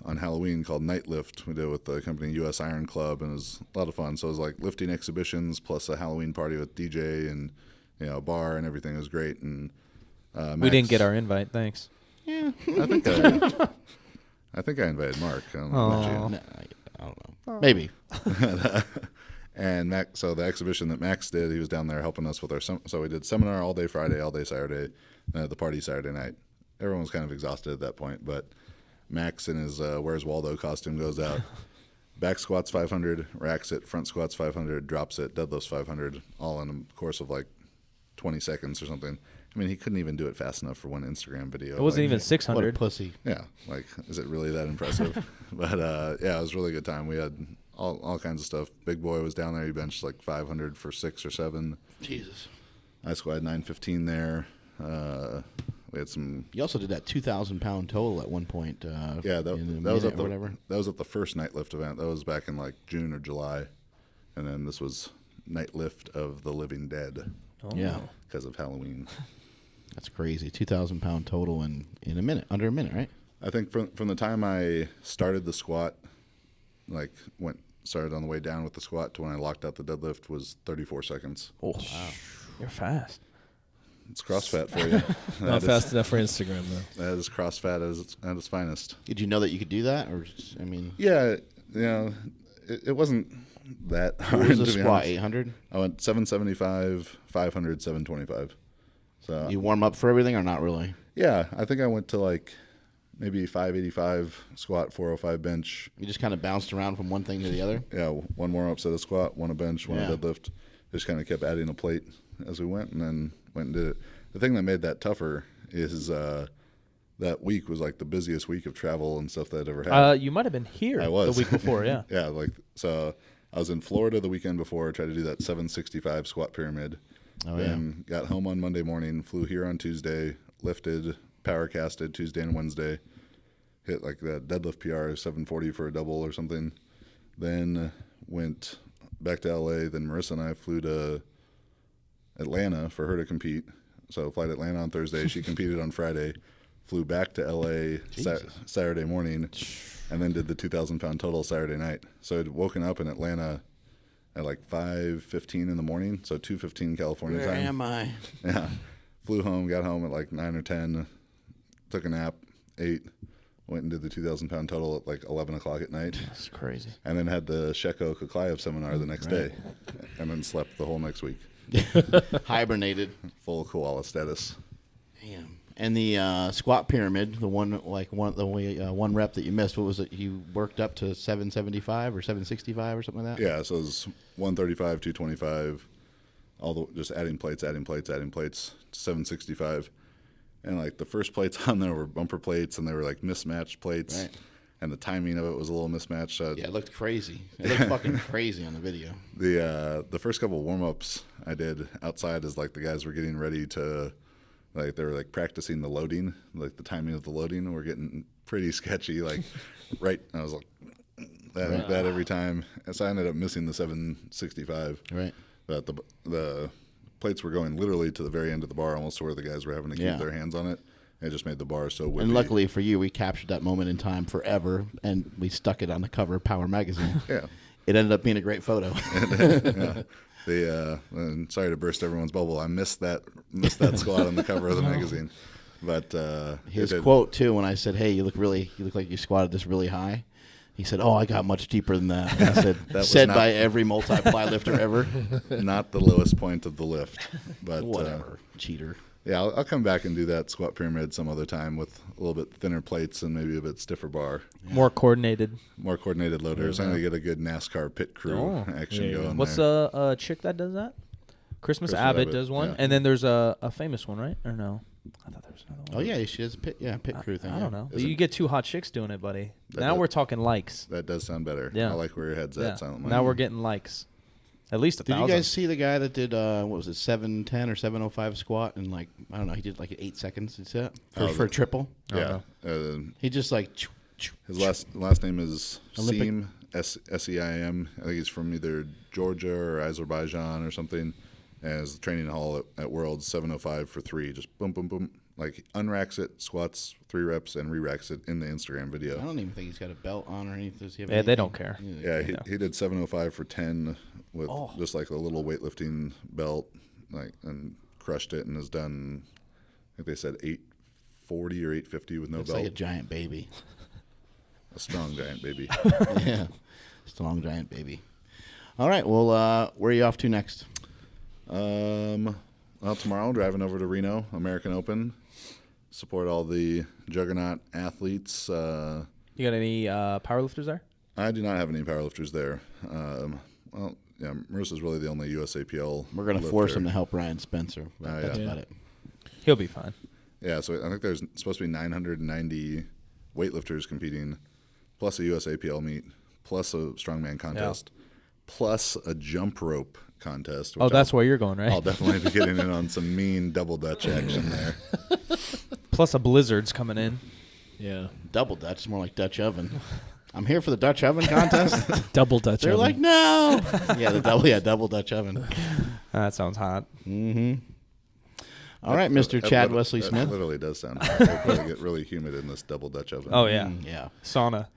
on Halloween called Night Lift. We did it with the company US Iron Club, and it was a lot of fun. So it was like lifting exhibitions plus a Halloween party with DJ and a bar and everything. It was great. And we didn't get our invite. Thanks. Yeah. I think I invited Mark. I don't know Aw. about you. No, I don't know. Maybe. And Max, so the exhibition that Max did, he was down there helping us with our. So we did seminar all day Friday, all day Saturday, and the party Saturday night. Everyone was kind of exhausted at that point, but Max in his Where's Waldo costume goes out. Back squats 500, racks it, front squats 500, drops it, deadlifts 500, all in a course of like 20 seconds or something. I mean, he couldn't even do it fast enough for one Instagram video. It wasn't even What a 600. pussy. Yeah, like, is it really that impressive? But yeah, it was a really good time. We had all kinds of stuff. Big Boy was down there. He benched like 500 for 6 or 7. Jesus. I squatted 915 there. We had some. You also did that 2,000-pound total at one point. Yeah, in that the was minute at or whatever. that was at the first Night Lift event. That was back in like June or July, and then this was Night Lift of the Living Dead Yeah, because of Halloween. that's crazy. 2,000-pound total in a minute, under a minute, right? I think from the time I started the squat, like started on the way down with the squat to when I locked out the deadlift was 34 seconds. Oh, wow. You're fast. It's cross fat for you. Not fast enough for Instagram, though. That is cross fat at its finest. Did you know that you could do that, or I mean, Yeah, it wasn't that hard. what was the to be squat? honest. 800. I went 775, 500, 725. So You warm up for everything, or not really? yeah, I think I went to like maybe 585 squat, 405 bench. You just kind of bounced around from one thing to the other. Yeah, one warm up set of squat, one a bench, one Yeah. a deadlift. Just kind of kept adding a plate as we went, and then went and did it. The thing that made that tougher is that week was like the busiest week of travel and stuff that I'd ever had. You might have been here I was. the week before, yeah. Yeah, like so I was in Florida the weekend before, tried to do that 765 squat pyramid. Oh, Then got home on Monday morning, flew here on Tuesday, lifted, PowerCasted Tuesday and Wednesday, hit like that deadlift PR 740 for a double or something. Then went back to LA. Then Marissa and I flew to Atlanta for her to compete. So flight Atlanta on Thursday. She competed on Friday. Flew back to LA Saturday morning, and then did the 2,000-pound total Saturday night. So I'd woken up in Atlanta at like 5:15 in the morning, so 2:15 California Where time. am I? Yeah, flew home, got home at like 9 or 10, took a nap, ate, went and did the 2,000-pound total at like 11 o'clock at night, That's crazy. and then had the Sheko Koklayev seminar the next day, and then slept the whole next week, Hibernated. full koala status. Damn. And the squat pyramid, the one rep that you missed, what was it? You worked up to 775 or 765 or something like that? Yeah, so it was 135, 225, just adding plates, 765. And like the first plates on there were bumper plates, and they were like mismatched plates. Right. And the timing of it was a little mismatched. Yeah, it looked crazy. It looked fucking crazy on the video. The first couple of warm-ups I did outside as like the guys were getting ready to, like they were like practicing the loading, like the timing of the loading. We're getting pretty sketchy. Like I was like that every time. And so I ended up missing the 765. Right. But the plates were going literally to the very end of the bar, almost to where the guys were having to keep their hands on it. It just made the bar so whippy. And luckily for you, we captured that moment in time forever, and we stuck it on the cover of Power Magazine. Yeah. It ended up being a great photo. Yeah. And sorry to burst everyone's bubble. I missed that squat on the cover of the magazine. But His quote too, when I said, "Hey, you look like you squatted this really high," he said, "Oh, I got much deeper than that." And I said, was "Said not- by every multi-ply lifter ever." not the lowest point of the lift, but Whatever, cheater. Yeah, I'll come back and do that squat pyramid some other time with a little bit thinner plates and maybe a bit stiffer bar, More coordinated. more coordinated loaders. I'm gonna get a good NASCAR pit crew action going. What's there. a chick that does that? Christmas Christmas Abbott Abbott, does one, yeah. and then there's a famous one, right? Or no? I thought there was another one. Oh yeah, she has a pit crew thing. I don't know. Is You it- get 2 hot chicks doing it, buddy. That Now does- we're talking likes. That does sound better. Yeah. I like where your head's Yeah. at, Silent Now we're getting likes. At least 1,000. Did you guys see the guy that did what was it, 710 or 705 squat in like I don't know, he did like 8 seconds. Is that for a triple? Yeah. He just like His last name is Olympic- Seim, S-E-I-M. I think he's from either Georgia or Azerbaijan or something. And his training hall at Worlds 705 for 3. Just boom, boom, boom. Like unracks it, squats 3 reps, and re-racks it in the Instagram video. I don't even think he's got a belt on or anything. Does he have Yeah, they anything? don't care. Yeah, he did 705 for 10 with just like a little weightlifting belt, like, and crushed it, and has done, I think they said 840 or 850 with no Looks belt. like a giant baby. A strong giant baby. Yeah, strong giant baby. All right, well, where are you off to next? Well, tomorrow driving over to Reno, American Open. Support all the Juggernaut athletes. You got any powerlifters there? I do not have any powerlifters there. Well, yeah, Marissa's really the only USAPL. We're going to force him to help Ryan Spencer. That's yeah. about it. He'll be fine. Yeah, so I think there's supposed to be 990 weightlifters competing, plus a USAPL meet, plus a strongman contest, plus a jump rope contest. Oh, that's where you're going, right? I'll definitely be getting in on some mean double Dutch action there. Plus a blizzard's coming in. Yeah. Double Dutch is more like Dutch oven. I'm here for the Dutch oven contest. Double Dutch They're oven. like, no. Double Dutch oven. That sounds hot. All right, Mr. Chad Wesley That Smith. literally does sound hot. It'll probably get really humid in this double Dutch oven. Oh, yeah. Yeah. Sauna.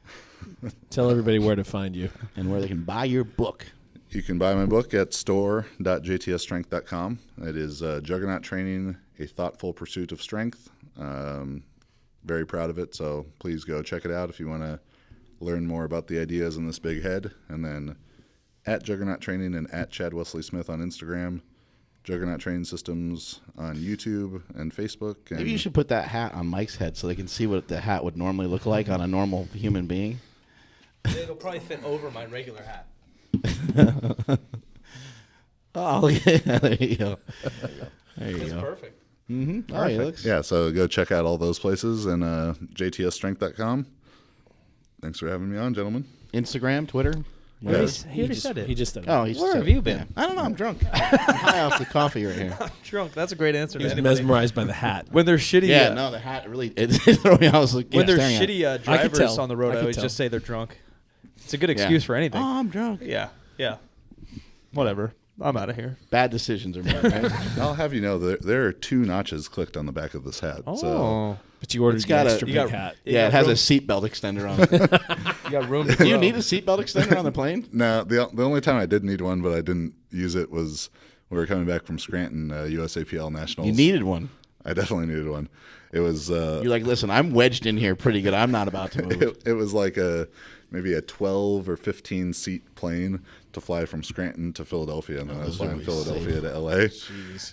Tell everybody where to find you. And where they can buy your book. You can buy my book at store.jtsstrength.com. It is Juggernaut Training, A Thoughtful Pursuit of Strength. Very proud of it, so please go check it out if you want to learn more about the ideas in this big head. And then at Juggernaut Training and at Chad Wesley Smith on Instagram, Juggernaut Training Systems on YouTube and Facebook. And Maybe you should put that hat on Mike's head so they can see what the hat would normally look like on a normal human being. It'll probably fit over my regular hat. Oh, yeah. There you go. There you go. Perfect. Mm-hmm. Oh, yeah, looks. Yeah, so go check out all those places and jtsstrength.com. Thanks for having me on, gentlemen. Instagram, Twitter. He already said it. He just said it. Oh, he's Where said have it. you been? Yeah. I don't know. I'm drunk. I'm high off the coffee right here. Drunk. That's a great answer. He was to anybody. mesmerized by the hat. When they're shitty, Yeah, no, the hat really. I was like, when they're staring at it. shitty I could drivers tell. on the road, I I could always tell. just say they're drunk. It's a good Yeah. excuse for anything. Oh, I'm drunk. Yeah. Whatever. I'm out of here. Bad decisions are made, right? I'll have you know there are 2 notches clicked on the back of this hat. So But you ordered It's the got a- extra you big got- hat. Yeah, it has a seatbelt extender on it. You got room to Do you grow. need a seatbelt extender on the plane? no, the only time I did need one, but I didn't use it was we were coming back from Scranton USAPL Nationals. You needed one. I definitely needed one. It was You're like, listen, I'm wedged in here pretty good. I'm not about to move. it was like maybe a 12 or 15 seat plane to fly from Scranton to Philadelphia, and then I was flying really Philadelphia to LA.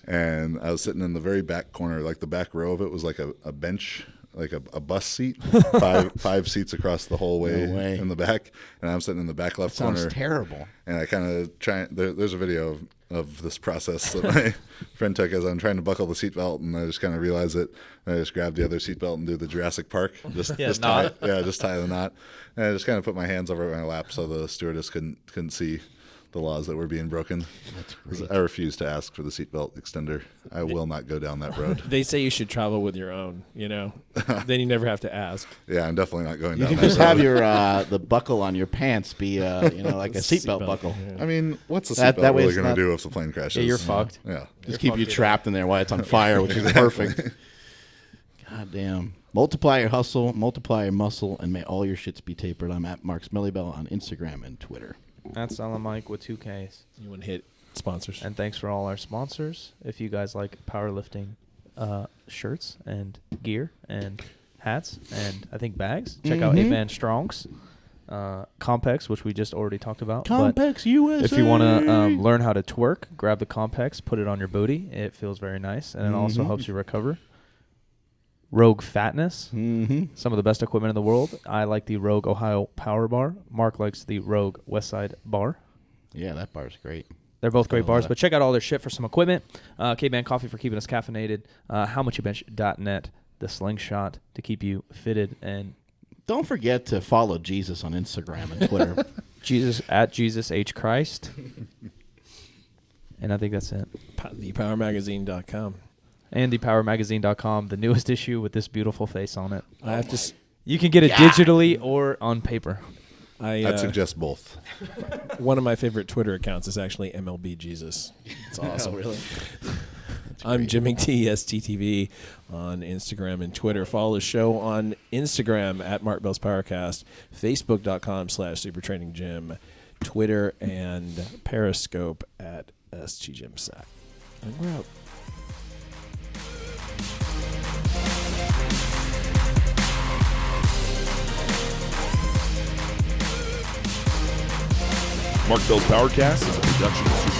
And I was sitting in the very back corner, like the back row of it was like a bench, like a bus seat, five seats across the whole way, No way. in the back, and I'm sitting in the back left Sounds corner. terrible. And I kind of there's a video of this process that my friend took as I'm trying to buckle the seatbelt, and I just kind of realize it. And I just grab the other seatbelt and do the Jurassic Park. Just tie knot. it. Yeah, just tie the knot. And I just kind of put my hands over my lap so the stewardess couldn't see the laws that were being broken. That's great. I refuse to ask for the seatbelt extender. I will not go down that road. They say you should travel with your own, then you never have to ask. Yeah, I'm definitely not going You down can that just road. have your the buckle on your pants be like a seatbelt buckle. I mean, what's the That seatbelt way really it's going not- to do if the plane crashes? Yeah, you're fucked. Yeah. Just keep you trapped in there while it's on fire, which is perfect. God damn. Multiply your hustle, multiply your muscle, and may all your shits be tapered. I'm at Mark Smellybell on Instagram and Twitter. That's Ellen Mike with 2 Ks. You want to hit sponsors. And thanks for all our sponsors. If you guys like powerlifting shirts and gear and hats and I think bags, check out 8-Man Strongs. Compex, which we just already talked about. But Compex USA. if you want to learn how to twerk, grab the Compex, put it on your booty. It feels very nice, and it also helps you recover. Rogue Fatness, some of the best equipment in the world. I like the Rogue Ohio Power Bar. Mark likes the Rogue Westside Bar. Yeah, that bar's great. They're both great love bars, that. but check out all their shit for some equipment. K-Man Coffee for keeping us caffeinated. HowMuchYouBench.net, the Slingshot to keep you fitted. And Don't forget to follow Jesus on Instagram and Twitter. Jesus H. Christ. And I think that's it. ThePowerMagazine.com. And thepowermagazine.com, the newest issue with this beautiful face on it. I have to. You can get it digitally or on paper. I'd suggest both. One of my favorite Twitter accounts is actually MLB Jesus. It's awesome. really? I'm Jim McT, STTV, on Instagram and Twitter. Follow the show on Instagram at Mark Bell's PowerCast, Facebook.com/SuperTrainingGym, Twitter and Periscope at SGGymSack. And we're out. Mark Bell's PowerCast is a production of Super